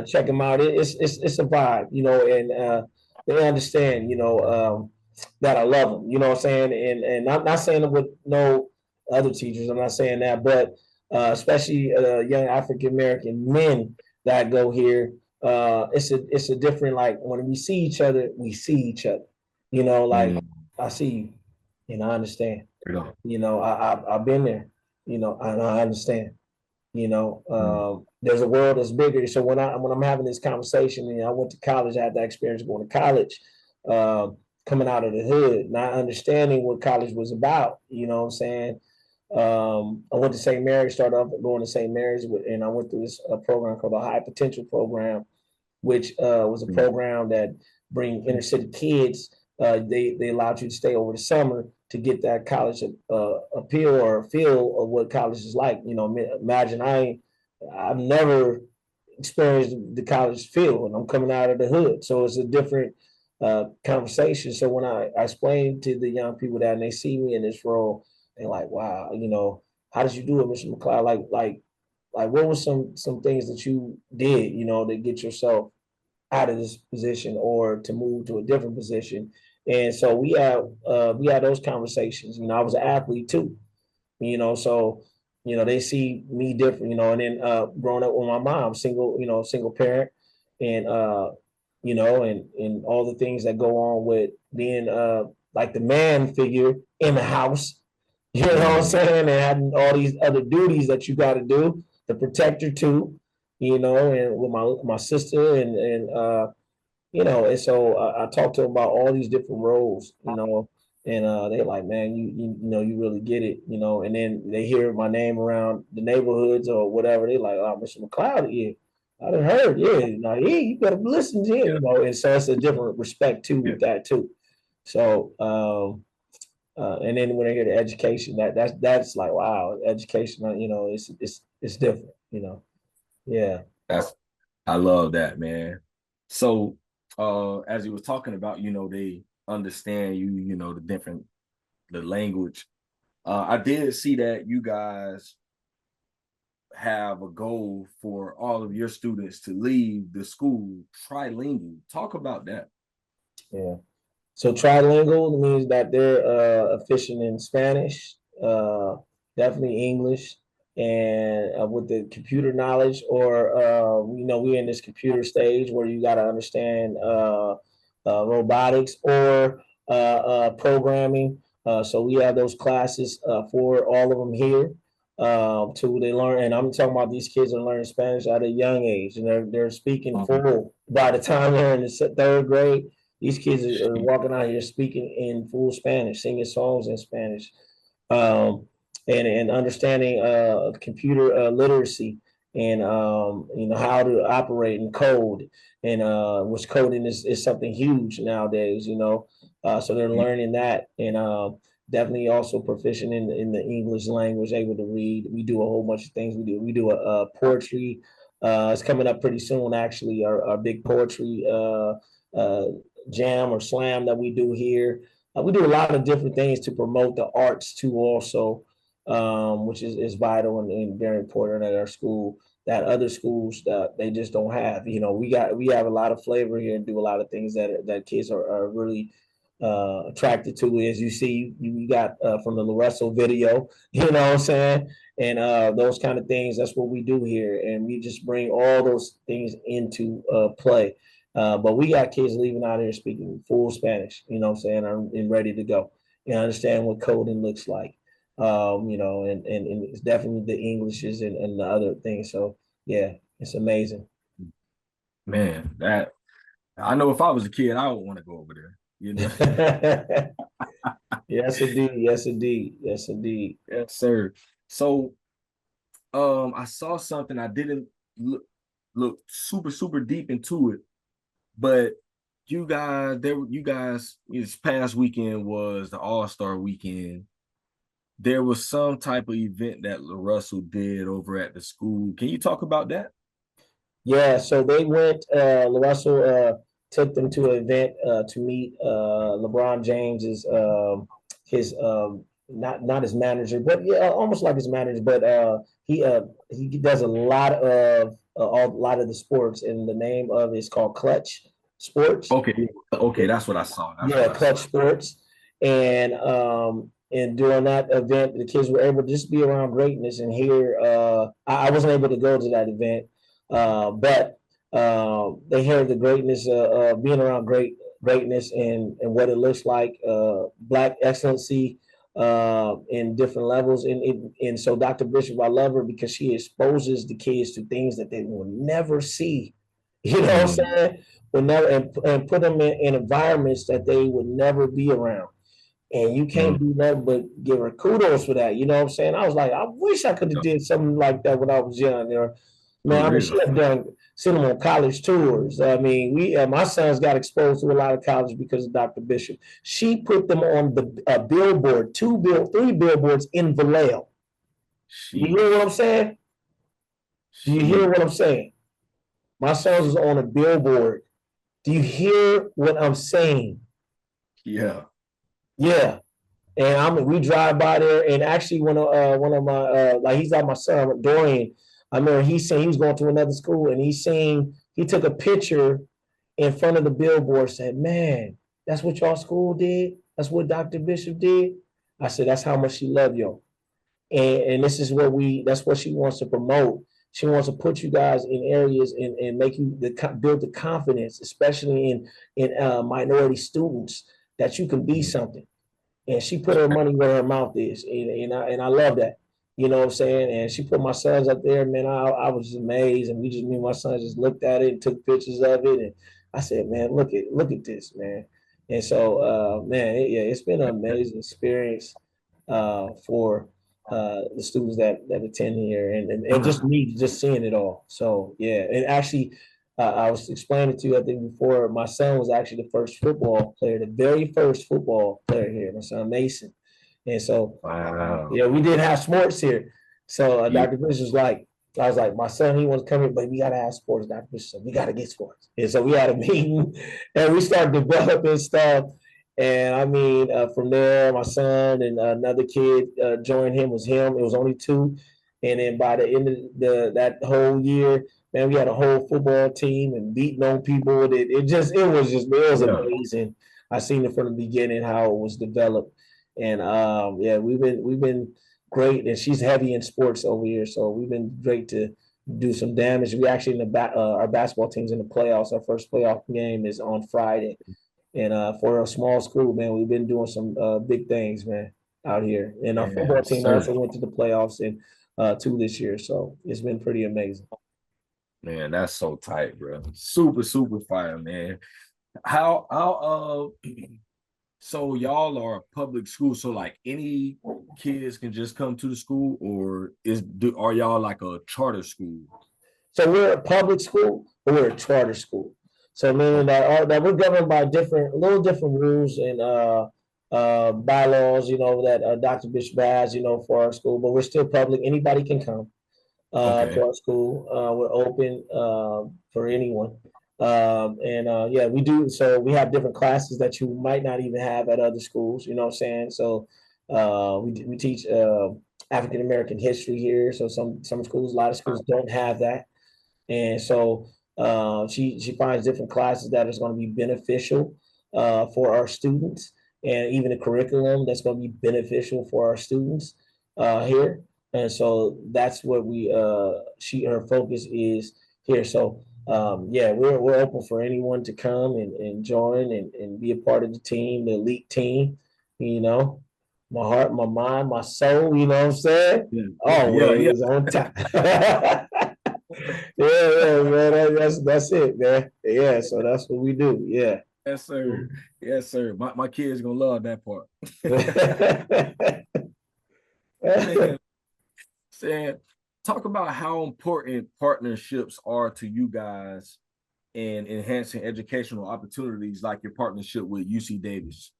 check them out. It's a vibe, you know, and they understand, you know, that I love them. You know what I'm saying? And I'm not saying it with no other teachers. I'm not saying that, but especially young African American men that go here, it's a different, like when we see each other, we see each other. You know, like Mm, I see you, and I understand. you know. You know, I've been there. You know, and I understand. You know, Mm, there's a world that's bigger. So when I'm having this conversation, and I went to college, I had that experience going to college, uh, coming out of the hood, not understanding what college was about. You know what I'm saying? I went to St. Mary's, started off going to St. Mary's, and I went through this program called the High Potential Program, which was a mm, program that bring inner city kids. They allowed you to stay over the summer to get that college appeal or feel of what college is like. You know, imagine I've never experienced the college feel, and I'm coming out of the hood, so it's a different conversation. So when I explain to the young people that, and they see me in this role, they're like, "Wow, you know, how did you do it, Mr. McLeod? Like, what was some things that you did, you know, to get yourself out of this position or to move to a different position?" And so we had those conversations. You know, I was an athlete too, you know, so you know they see me different, you know. And then growing up with my mom, single, you know, single parent, and you know, and all the things that go on with being like the man figure in the house, you know what I'm mm. saying, and having all these other duties that you got to do, the protector too, you know, and with my sister, and you know, and so I talked to them about all these different roles, you know, and they're like, man, you know, you really get it, you know. And then they hear my name around the neighborhoods or whatever, they like, oh, Mr. McLeod, yeah, I done heard, yeah, now, yeah, you better listen to him, Yeah. you know. And so it's a different respect too Yeah. with that too. So and then when I hear the education, that's like, wow, education, you know, it's different, you know. Yeah. That's I love that, man. So as you was talking about, you know, they understand you, you know, the language. I did see that you guys have a goal for all of your students to leave the school trilingual. Talk about that. Yeah. So trilingual means that they're efficient in Spanish, definitely English, and with the computer knowledge, or you know, we're in this computer stage where you got to understand robotics or programming. So we have those classes for all of them here. To they learn, and I'm talking about these kids are learning Spanish at a young age, and they're speaking Mhm. full by the time they're in the third grade. These kids are walking out here speaking in full Spanish, singing songs in Spanish, um, and understanding computer literacy, and you know, how to operate and code, and which coding is something huge nowadays. You know, so they're learning that, and definitely also proficient in the English language, able to read. We do a whole bunch of things. We do a poetry. It's coming up pretty soon, actually. Our big poetry uh, jam or slam that we do here. We do a lot of different things to promote the arts too, also, which is vital and very important at our school. That other schools that they just don't have. You know, we have a lot of flavor here and do a lot of things that kids are really attracted to. As you see, you got from the Loresso video, you know what I'm saying, and those kind of things. That's what we do here, and we just bring all those things into play. But we got kids leaving out here speaking full Spanish, you know what I'm saying, and ready to go. and understand what coding looks like. And it's definitely the Englishes and the other things. So yeah, it's amazing. Man, that I know if I was a kid, I would want to go over there. You know, Yes, indeed. Yes, indeed. Yes, indeed. yes, sir. So, I saw something. I didn't look super deep into it, but you guys, this past weekend was the All-Star weekend. There was some type of event that Russell did over at the school. Can you talk about that? Yeah, so they went. Russell took them to an event to meet LeBron James's his not his manager, but yeah, almost like his manager. But he does a lot of the sports, and the name of it is called Clutch Sports. Okay, that's what I saw. That's Yeah, what I saw. Clutch Sports, and during that event, the kids were able to just be around greatness and hear. I wasn't able to go to that event, but they heard the greatness being around greatness and what it looks like, Black excellency in different levels. And so Dr. Bishop, I love her because she exposes the kids to things that they will never see. You know what I'm Mm, saying? Would never and put them in environments that they would never be around. And you mm, can't do nothing but give her kudos for that. You know what I'm saying? I was like, I wish I could have yeah, did something like that when I was young. Or, for man, I mean, real. she have done sent them on college tours. I mean, we my sons got exposed to a lot of college because of Dr. Bishop. She put them on the billboard, three billboards in Vallejo. You hear what Sheesh. I'm saying? Do you hear what Sheesh. I'm saying? My sons was on a billboard. Do you hear what I'm saying? Yeah. Yeah. And we drive by there, and actually one of my like he's like my son Dorian. I remember he said he was going to another school, and he took a picture in front of the billboard, said, "Man, that's what y'all school did. That's what Dr. Bishop did." I said, "That's how much she loved y'all." And this is what that's what she wants to promote. She wants to put you guys in areas and make you build the confidence, especially in minority students, that you can be Mhm. something. And she put her money where her mouth is, and I love that. You know what I'm saying? And she put my sons up there, man. I was just amazed, and me and my sons just looked at it and took pictures of it, and I said, man, look at this, man. And so, man, yeah, it's been an amazing experience for the students that attend here, and just me just seeing it all. So yeah, and actually, I was explaining to you, I think before, my son was actually the first football player, the very first football player here, my son Mason. And so, Wow. yeah, we did have sports here. So Yeah. Dr. Bush was like, I was like, my son, he wants to come here, but we got to have sports. Dr. Bush said, we got to get sports. And so we had a meeting and we started developing stuff. And I mean, from there, my son and another kid joined him. Was him. It was only two. And then by the end of that whole year, man, we had a whole football team and beating on people. It was Yeah. amazing. I seen it from the beginning how it was developed, and yeah, we've been great. And she's heavy in sports over here, so we've been great to do some damage. We actually our basketball team's in the playoffs. Our first playoff game is on Friday, and for a small school, man, we've been doing some big things, man, out here. And our football Yes, team sir. also went to the playoffs in two this year, so it's been pretty amazing. Man, that's so tight, bro. Super fire, man. How so y'all are a public school, so like any kids can just come to the school, or are y'all like a charter school? So we're a public school, but we're a charter school. So meaning Okay. that we're governed by little different rules and bylaws, that Dr. Bishop has, for our school. But we're still public. Anybody can come to Okay. our school. We're open for anyone. And yeah, we do. So we have different classes that you might not even have at other schools. You know what I'm saying? So we teach African American history here. So some schools, a lot of schools don't have that. And so she finds different classes that is going to be beneficial for our students, and even a curriculum that's going to be beneficial for our students here. And so that's what her focus is here. So yeah, we're open for anyone to come and join and be a part of the team, the elite team. You know, my heart, my mind, my soul. You know what I'm saying? Yeah. Always on time. Yeah, yeah, man. That's it, man. Yeah, so that's what we do. Yeah. Yes, sir. Yes, sir. My kids gonna love that part. Man, saying, talk about how important partnerships are to you guys in enhancing educational opportunities, like your partnership with UC Davis.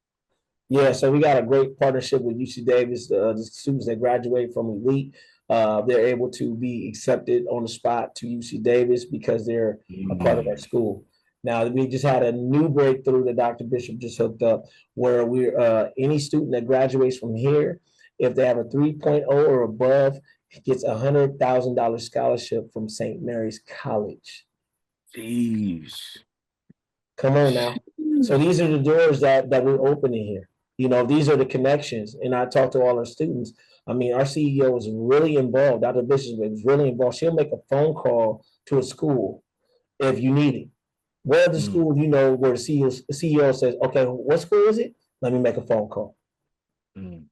Yeah, so we got a great partnership with UC Davis. The students that graduate from Elite, they're able to be accepted on the spot to UC Davis because they're a part of our Mm. school. Now we just had a new breakthrough that Dr. Bishop just hooked up, where we're any student that graduates from here, if they have a 3.0 or above, gets $100,000 scholarship from St. Mary's College. Jeez. Come on now. So these are the doors that we're opening here. You know, these are the connections. And I talk to all our students. I mean, our CEO is really involved. Dr. Bishop is really involved. She'll make a phone call to a school if you need it. Where the Mm. school, you know, where the CEO says, okay, what school is it? Let me make a phone call Mm.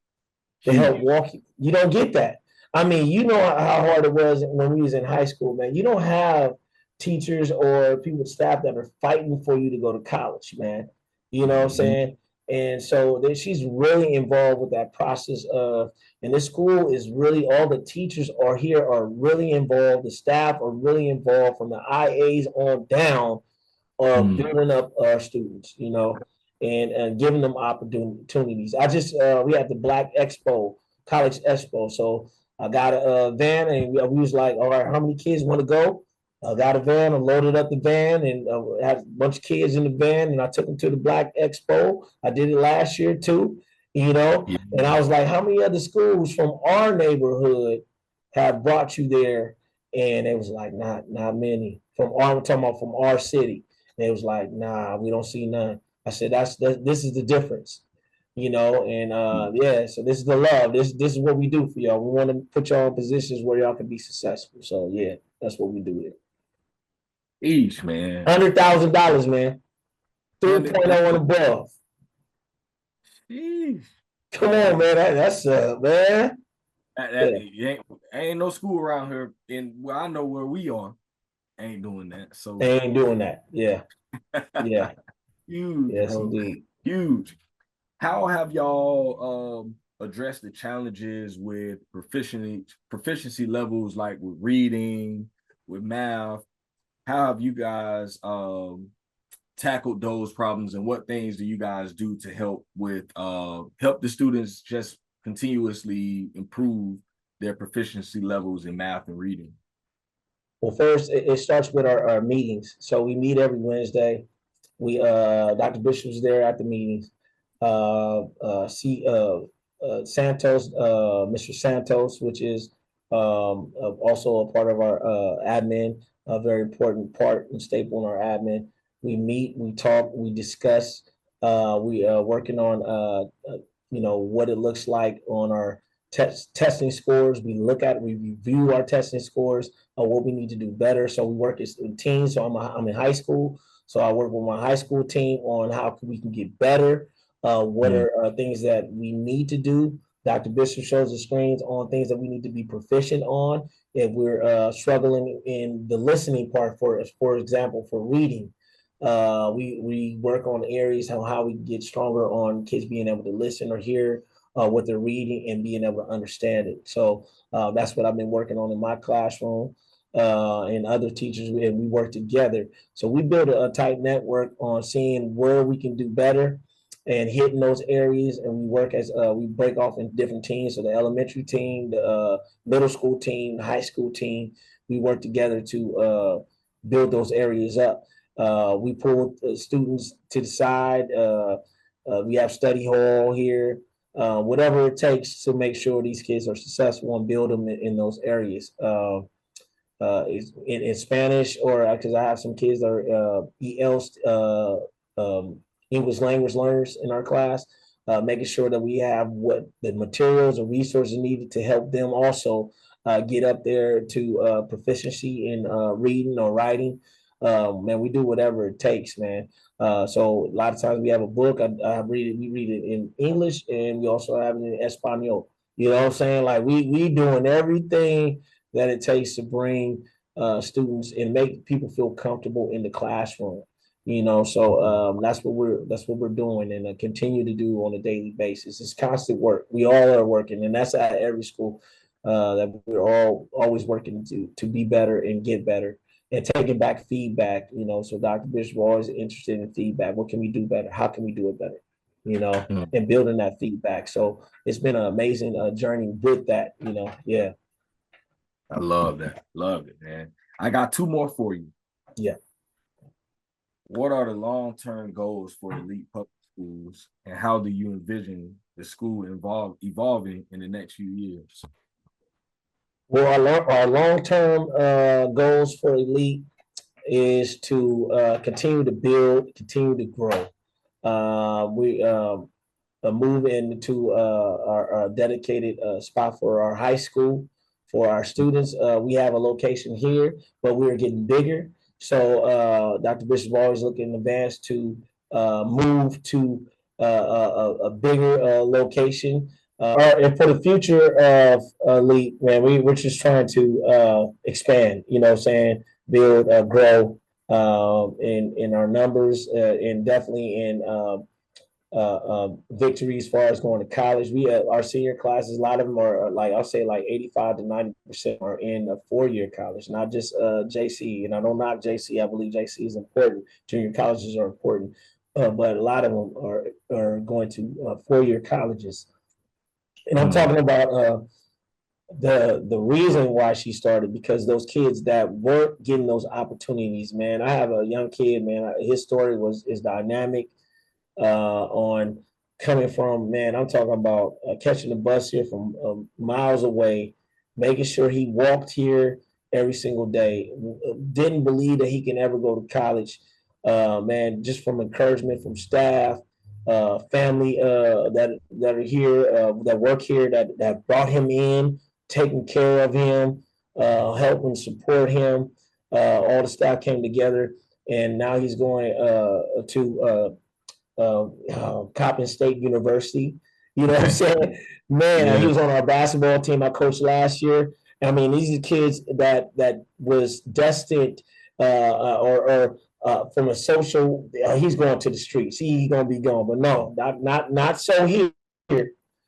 to help Huge. walk you. You don't get that. I mean, you know how hard it was when we was in high school, man. You don't have teachers or people staff that are fighting for you to go to college, man. You know what I'm Mm-hmm. saying? And so she's really involved with that process of, and this school is really, all the teachers are here are really involved. The staff are really involved from the IAs on down of Mm. building up our students, you know, and giving them opportunities. We had the Black Expo, College Expo. So I got a van, and we was like, all right, how many kids want to go? I got a van, I loaded up the van, and had a bunch of kids in the van, and I took them to the Black Expo. I did it last year too, you know, Yeah. and I was like, how many other schools from our neighborhood have brought you there? And it was like, not many. I'm talking about from our city. And it was like, nah, we don't see none. I said, this is the difference, you know, and yeah, so this is the love. This is what we do for y'all. We want to put y'all in positions where y'all can be successful. So yeah, that's what we do here. Each man. $100,000, man. 100. 3.0 and above. Jeez. Come on, man. That's man. That Yeah, ain't no school around here, and well, I know where we are. Ain't doing that. So they ain't doing that. Yeah, yeah, huge, yes, bro. indeed. Huge. How have y'all addressed the challenges with proficiency levels, like with reading, with math? How have you guys tackled those problems, and what things do you guys do to help with help the students just continuously improve their proficiency levels in math and reading? Well, first, it starts with our meetings. So we meet every Wednesday. We Dr. Bishop's there at the meetings. See Santos, Mr. Santos, which is also a part of our admin, a very important part and staple in our admin. We meet, we talk, we discuss. We working on you know, what it looks like on our testing scores. We review our testing scores, what we need to do better. So we work as a team. So I'm in high school. So I work with my high school team on how we can get better. What Mm. are things that we need to do? Dr. Bishop shows the screens on things that we need to be proficient on. If we're struggling in the listening part, for example, for reading, we work on areas how we get stronger on kids being able to listen or hear what they're reading and being able to understand it. So that's what I've been working on in my classroom. And other teachers, and we work together. So we build a tight network on seeing where we can do better and hitting those areas. And we work as we break off in different teams. So the elementary team, the middle school team, the high school team, we work together to build those areas up. We pull students to the side. We have study hall here. Whatever it takes to make sure these kids are successful and build them in those areas. In Spanish, or because I have some kids that are English language learners in our class, making sure that we have what the materials or resources needed to help them also get up there to proficiency in reading or writing. Man, we do whatever it takes, man. So a lot of times we have a book. I read it. We read it in English, and we also have it in Espanol. You know what I'm saying? Like we doing everything that it takes to bring students and make people feel comfortable in the classroom. You know, so that's what we're doing, and continue to do on a daily basis. It's constant work. We all are working, and that's at every school. That we're all always working to be better and get better and taking back feedback. You know, so Dr. Bishop always interested in feedback. What can we do better? How can we do it better? You know, Mm. and building that feedback. So it's been an amazing journey with that. You know, yeah. I love that. Love it, man. I got two more for you. Yeah. What are the long-term goals for elite public schools, and how do you envision the school evolving in the next few years? Well, our long-term goals for elite is to continue to build, continue to grow. We move into our dedicated spot for our high school for our students. We have a location here, but we're getting bigger. So Dr. Bishop is always looking in advance to move to a bigger location. And for the future of Elite, man, we're just trying to expand, you know what I'm saying, build, grow in our numbers and definitely in victory as far as going to college. We our senior classes, a lot of them are like I'll say like 85 to 90% are in a 4-year college, not just JC. And I don't knock JC. I believe JC is important. Junior colleges are important, but a lot of them are going to 4-year colleges. And I'm talking about the reason why she started because those kids that weren't getting those opportunities, man. I have a young kid, man. His story is dynamic on coming from, man, I'm talking about catching the bus here from miles away, making sure he walked here every single day. Didn't believe that he can ever go to college, man. Just from encouragement from staff, family that are here, that work here, that brought him in, taking care of him, helping support him. All the staff came together, and now he's going to Coppin State University. You know what I'm saying? Man, Yeah. he was on our basketball team I coached last year. I mean, these are kids that was destined or from a social. He's going to the streets. He's going to be gone, but no, not so here.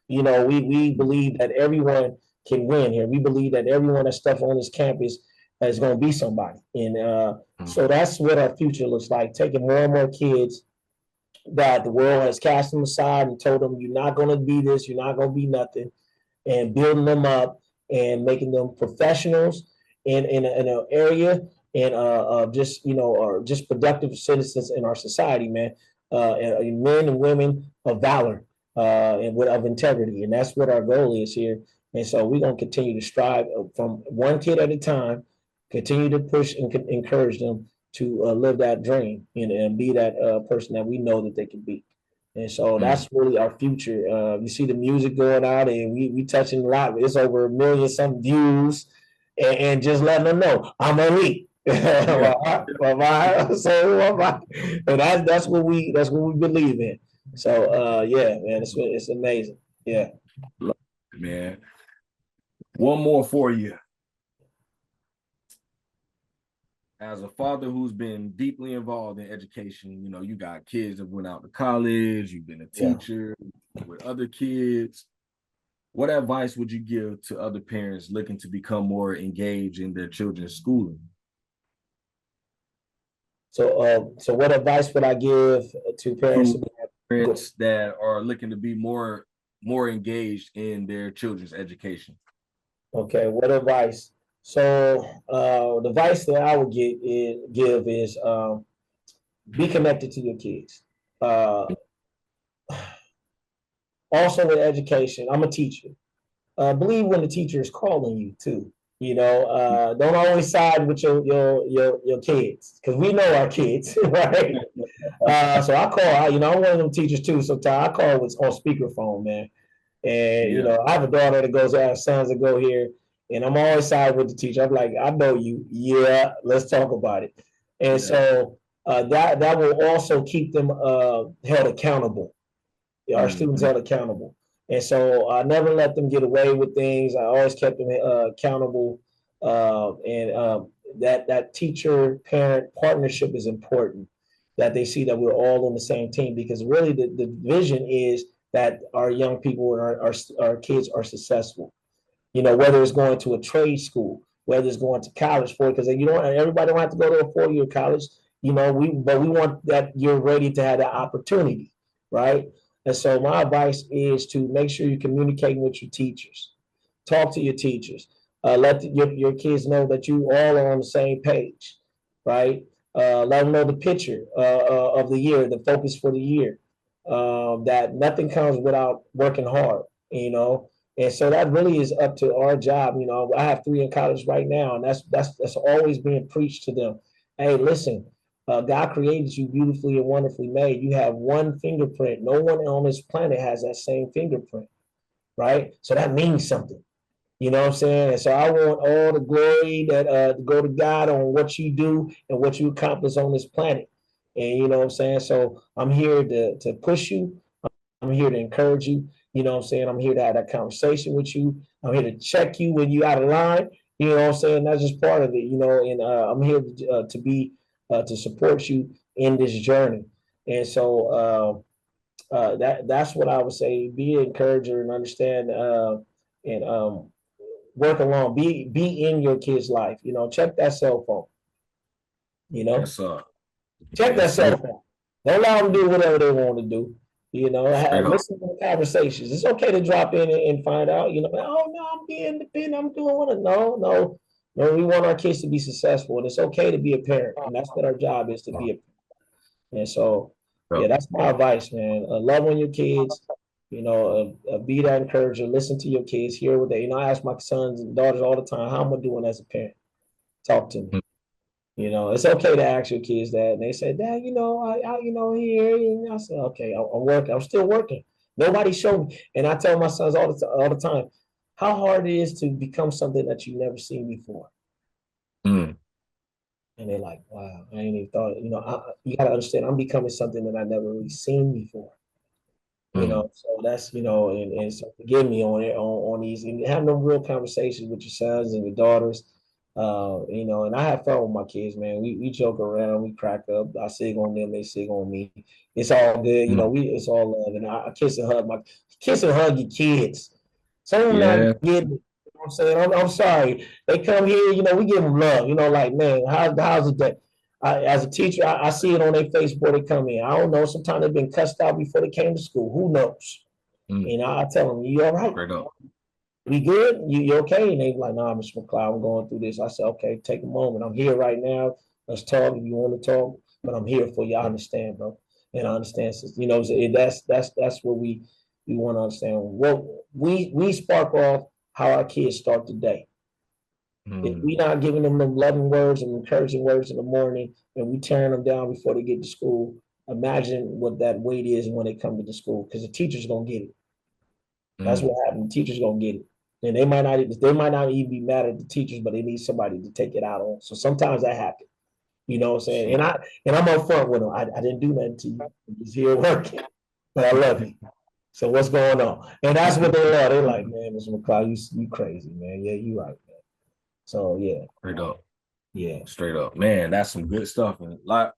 You know, we believe that everyone can win here. We believe that everyone that's stuff on this campus is going to be somebody, and so that's what our future looks like. Taking more and more kids that the world has cast them aside and told them you're not going to be this, you're not going to be nothing, and building them up and making them professionals in an area and just or just productive citizens in our society, man. And men and women of valor and of integrity, and that's what our goal is here. And so we're gonna continue to strive from one kid at a time, continue to push and encourage them to live that dream and be that person that we know that they can be. And so that's really our future. You see the music going out, and we touching a lot. It's over 1 million some views, and just letting them know I'm elite. Yeah. And that's what we believe in. So yeah, man, it's amazing. Yeah. Man. One more for you. As a father who's been deeply involved in education, you know, you got kids that went out to college, you've been a teacher with other kids. What advice would you give to other parents looking to become more engaged in their children's schooling? So what advice would I give to parents? Parents that are looking to be more engaged in their children's education. Okay, what advice? So the advice that I would give is be connected to your kids. Also with education, I'm a teacher. Believe when the teacher is calling you too. You know, don't always side with your kids because we know our kids, right? So I call. You know, I'm one of them teachers too. Sometimes I call with on speakerphone, man. And you know, I have a daughter that goes. I have sons that go here, and I'm always side with the teacher. I'm like, I know you. Yeah, let's talk about it. And so that will also keep them held accountable. Our students held accountable. And so I never let them get away with things. I always kept them accountable. And that teacher parent partnership is important. That they see that we're all on the same team, because really the vision is that our young people and our kids are successful. Whether it's going to a trade school, whether it's going to college for it, because everybody don't have to go to a 4-year college. But we want that you're ready to have that opportunity, right? And so my advice is to make sure you're communicating with your teachers. Talk to your teachers. Let your kids know that you all are on the same page, right? Let them know the picture of the year, the focus for the year. That nothing comes without working hard, and so that really is up to our job. I have 3 in college right now, and that's always being preached to them. Hey, listen, God created you beautifully and wonderfully made. You have one fingerprint. No one on this planet has that same fingerprint, right? So that means something. You know what I'm saying? And so I want all the glory that to go to God on what you do and what you accomplish on this planet. And you know what I'm saying? So I'm here to push you. I'm here to encourage you. You know what I'm saying? I'm here to have that conversation with you. I'm here to check you when you're out of line. You know what I'm saying? That's just part of it, and I'm here to be to support you in this journey. And so that's what I would say. Be an encourager and understand and work along. Be in your kid's life. Check that cell phone. Yes, sir. Check that Yes, cell sir. phone. Don't allow them to do whatever they want to do. Straight up. Listen to the conversations. It's okay to drop in and find out. Oh no, I'm being independent. I'm doing what. No. We want our kids to be successful, and it's okay to be a parent, and that's what our job is, to be a parent. And so, yeah, Yep. that's my advice, man. Love on your kids. Be that encourager. Listen to your kids. Hear what they. I ask my sons and daughters all the time, how am I doing as a parent? Talk to me. It's okay to ask your kids that. And they say, Dad, here. And I said, okay, I'm working. I'm still working. Nobody showed me. And I tell my sons all the time how hard it is to become something that you've never seen before. Mm. And they're like, wow, I ain't even thought, you got to understand, I'm becoming something that I never really seen before. So that's, and so forgive me on it, on these, and have no real conversations with your sons and your daughters. And I have fun with my kids, man. We joke around, we crack up. I sig on them, they sig on me. It's all good, it's all love. And I kiss and hug your kids. Some of them Yeah. not getting it. You know what I'm saying? I'm sorry. They come here, we give them love. Like, man, how's it that? As a teacher, I see it on their face before they come in. I don't know. Sometimes they've been cussed out before they came to school. Who knows? I tell them, you all right? Straight up. We good? You okay? And they like, nah, Mr. McLeod, I'm going through this. I said, okay, take a moment. I'm here right now. Let's talk if you want to talk. But I'm here for you. I understand, bro. And I understand. That's what we want to understand. What we spark off how our kids start the day. If we not giving them the loving words and encouraging words in the morning, and we tearing them down before they get to school, imagine what that weight is when they come to the school, because the teacher's gonna get it. That's what happened. The teacher's gonna get it. And they might not even be mad at the teachers, but they need somebody to take it out on. So sometimes that happens. You know what I'm saying? And I'm upfront with them. I didn't do nothing to you. I'm just here working. But I love you. So what's going on? And that's what they love. They're like, man, Mr. McLeod, you crazy, man. Yeah, you right, man. So yeah. Straight up. Yeah. Straight up. Man, that's some good stuff. And a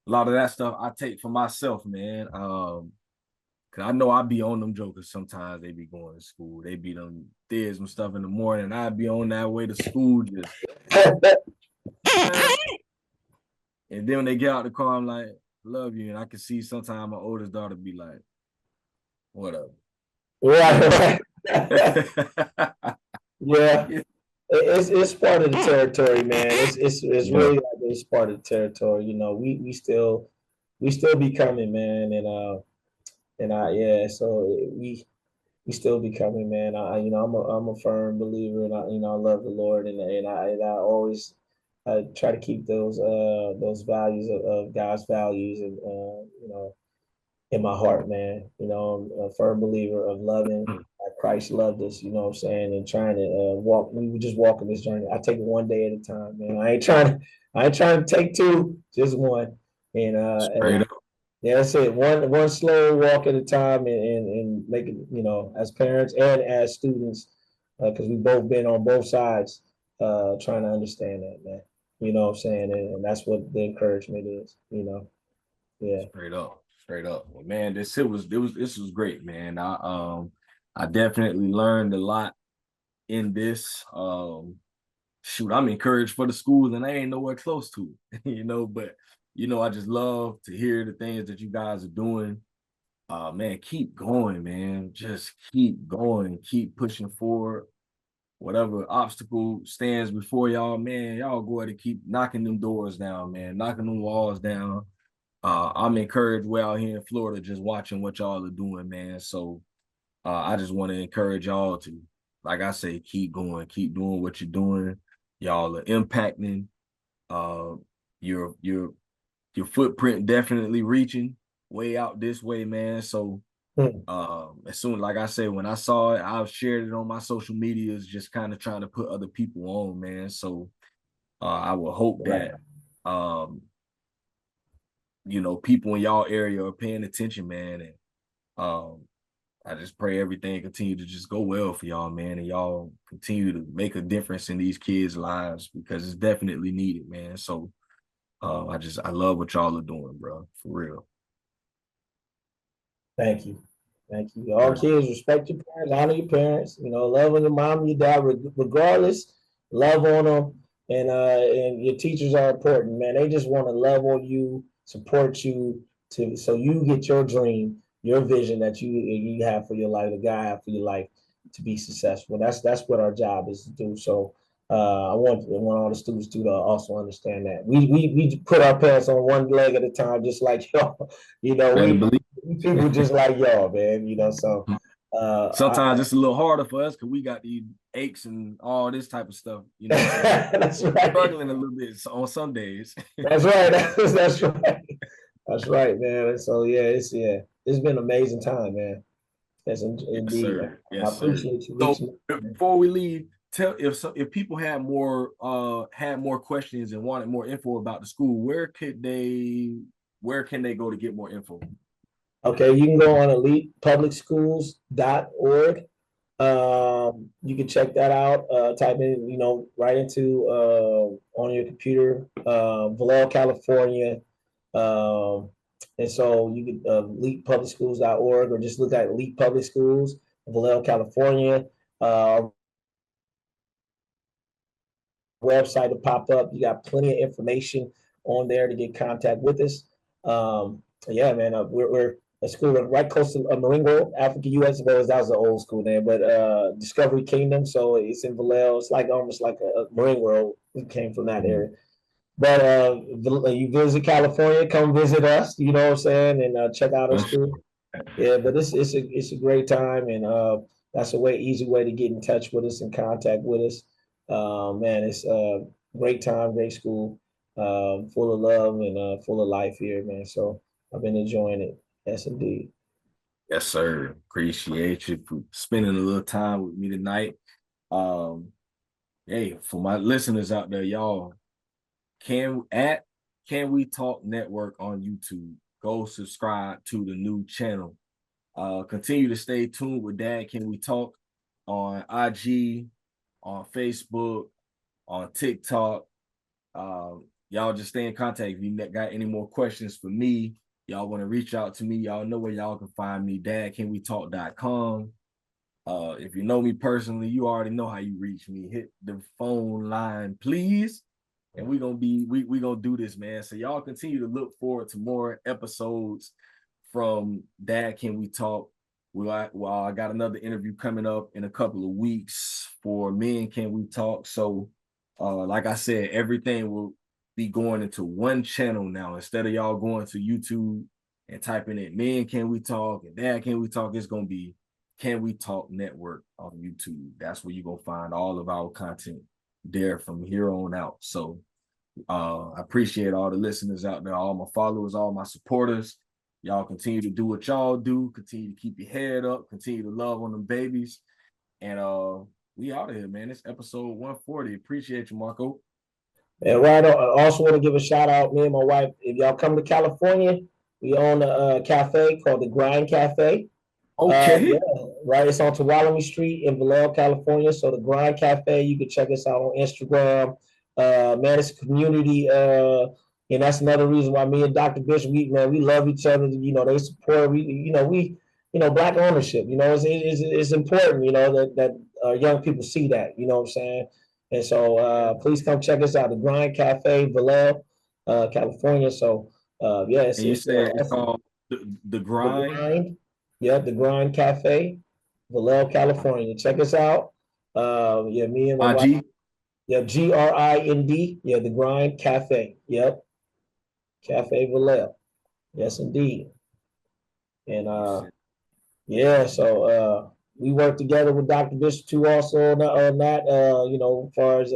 lot of that stuff I take for myself, man. Cause I know I be on them jokers sometimes. They be going to school. They be them there's some stuff in the morning. I be on that way to school just and then when they get out the car, I'm like, love you. And I can see sometimes my oldest daughter be like, whatever. Right. Yeah. It's part of the territory, man. It's really like it's part of the territory. We still be coming, man. So we still be coming, man. I'm a firm believer, and I love the Lord, and I always try to keep those values of God's values, and in my heart, man. I'm a firm believer of loving like Christ loved us, you know what I'm saying, and trying to walk. We were just walking this journey. I take it one day at a time, man. I ain't trying to take two, just one. And Straight up. yeah, that's it. One slow walk at a time, and make it, as parents and as students, because we've both been on both sides, trying to understand that, man. You know what I'm saying? And that's what the encouragement is. Yeah. Straight up. Straight up. Well, man, this was great, man. I definitely learned a lot in this. Shoot, I'm encouraged for the schools and I ain't nowhere close to it, but I just love to hear the things that you guys are doing. Man, keep going, man. Just keep going, keep pushing forward. Whatever obstacle stands before y'all, man, y'all go ahead and keep knocking them doors down, man, knocking them walls down. I'm encouraged. We're out here in Florida just watching what y'all are doing, man. So I just want to encourage y'all to, like I say, keep going, keep doing what you're doing. Y'all are impacting. Uh, your your your footprint definitely reaching way out this way, man. So Hmm. as soon, like I say, when I saw it, I've shared it on my social medias, just kind of trying to put other people on, man. So I will hope Right. that people in y'all area are paying attention, man. And I just pray everything continue to just go well for y'all, man, and y'all continue to make a difference in these kids' lives because it's definitely needed, man. So I love what y'all are doing, bro, for real. Thank you. Thank you. All Sure. kids, respect your parents, honor your parents, love on your mom and your dad, regardless, love on them. And your teachers are important, man. They just want to love on you, support you so you get your dream, your vision that you have for your life, the guy have for your life to be successful. That's what our job is to do. So I want all the students to also understand that we put our parents on one leg at a time, just like y'all. Better We believe. people just like y'all, man. So Sometimes it's a little harder for us because we got these aches and all this type of stuff, so that's we're right. struggling a little bit on some days. That's right. That's right. That's right, man. And so it's been an amazing time, man. Yes, Yes, indeed. sir. I Yes, sir. appreciate you So reaching out, man. before we leave, tell if people had more questions and wanted more info about the school, where can they go to get more info? Okay, you can go on elitepublicschools.org. You can check that out. Type in, right into on your computer, Vallejo, California. Um, and so you can elitepublicschools.org or just look at Elite Public Schools, Vallejo, California. Website to pop up. You got plenty of information on there to get contact with us. Yeah, man, we're a school right close to Marengo, Africa, U.S. Well, that was the old school name, but Discovery Kingdom. So it's in Vallejo. It's like almost like a Marengo. We came from that area. But you visit California, come visit us. You know what I'm saying, and check out our school. Yeah, but it's a great time, and that's a easy way to get in touch with us and contact with us. Man, it's a great time, great school, full of love and full of life here, man. So I've been enjoying it. Yes, indeed. Yes, sir. Appreciate you for spending a little time with me tonight. Um, hey, for my listeners out there, y'all, Can We Talk Network on YouTube. Go subscribe to the new channel. Continue to stay tuned with Dad Can We Talk on IG, on Facebook, on TikTok. Y'all just stay in contact. If you got any more questions for me, y'all want to reach out to me, y'all know where y'all can find me, dadcanwetalk.com. If you know me personally, you already know how you reach me. Hit the phone line, please. And we gonna do this, man. So y'all continue to look forward to more episodes from Dad Can We Talk. I got another interview coming up in a couple of weeks for Men Can We Talk. So like I said, everything will be going into one channel now. Instead of y'all going to YouTube and typing in Men Can We Talk and Dad Can We Talk, it's gonna be Can We Talk Network on YouTube. That's where you're gonna find all of our content there from here on out. So I appreciate all the listeners out there, all my followers, all my supporters. Y'all continue to do what y'all do, continue to keep your head up, continue to love on them babies. And we out of here, man. It's episode 140. Appreciate you, Marco. And right, I also want to give a shout out. Me and my wife, if y'all come to California, we own a cafe called the Grind Cafe. Yeah, Okay. right. It's on Tuolumne Street in Vallejo, California. So the Grind Cafe, you can check us out on Instagram. Man, it's a community, and that's another reason why me and Dr. Bishop, we love each other. You know, they support. Black ownership. You know, it's important. You know that young people see that. You know what I'm saying? And so please come check us out, the Grind Cafe, Vallejo, California. So yeah, And you it's said it's that's called the the grind. Grind. Yeah, the Grind Cafe, Vallejo, California. Check us out. Yeah, me and my wife. IG. Yeah, GRIND. Yeah, the Grind Cafe. Yep, Cafe Vallejo. Yes, indeed. And You said, yeah, so we work together with Dr. Bishop too, also on that. As far as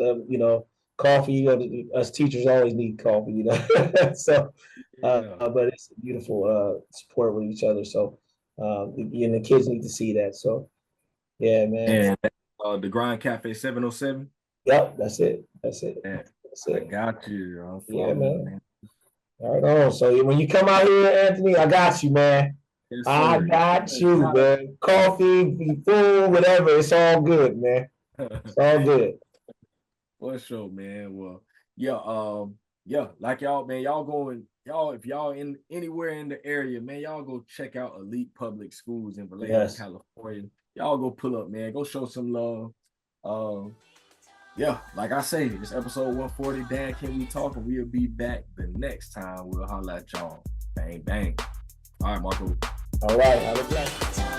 coffee. Us teachers always need coffee. So, yeah. but it's a beautiful support with each other. So, the kids need to see that. So, yeah, man. And the Grind Cafe 707. Yep, that's it. That's it. Yeah, That's I it. got you. I'm Yeah, following, man. man. All right on. So when you come out here, Anthony, I got you, man. Yes, I sir. Yes, got sir. you, man. Coffee, food, whatever. It's all good, man. It's all good. For sure, man. Well, yeah, yeah, like y'all, man, y'all, if y'all in anywhere in the area, man, y'all go check out Elite Public Schools in Vallejo, Yes. California. Y'all go pull up, man. Go show some love. Yeah, like I say, it's episode 140. Dad, can we talk? And we'll be back the next time. We'll holler at y'all. Bang, bang. All right, Marco. All right. Have a blessed.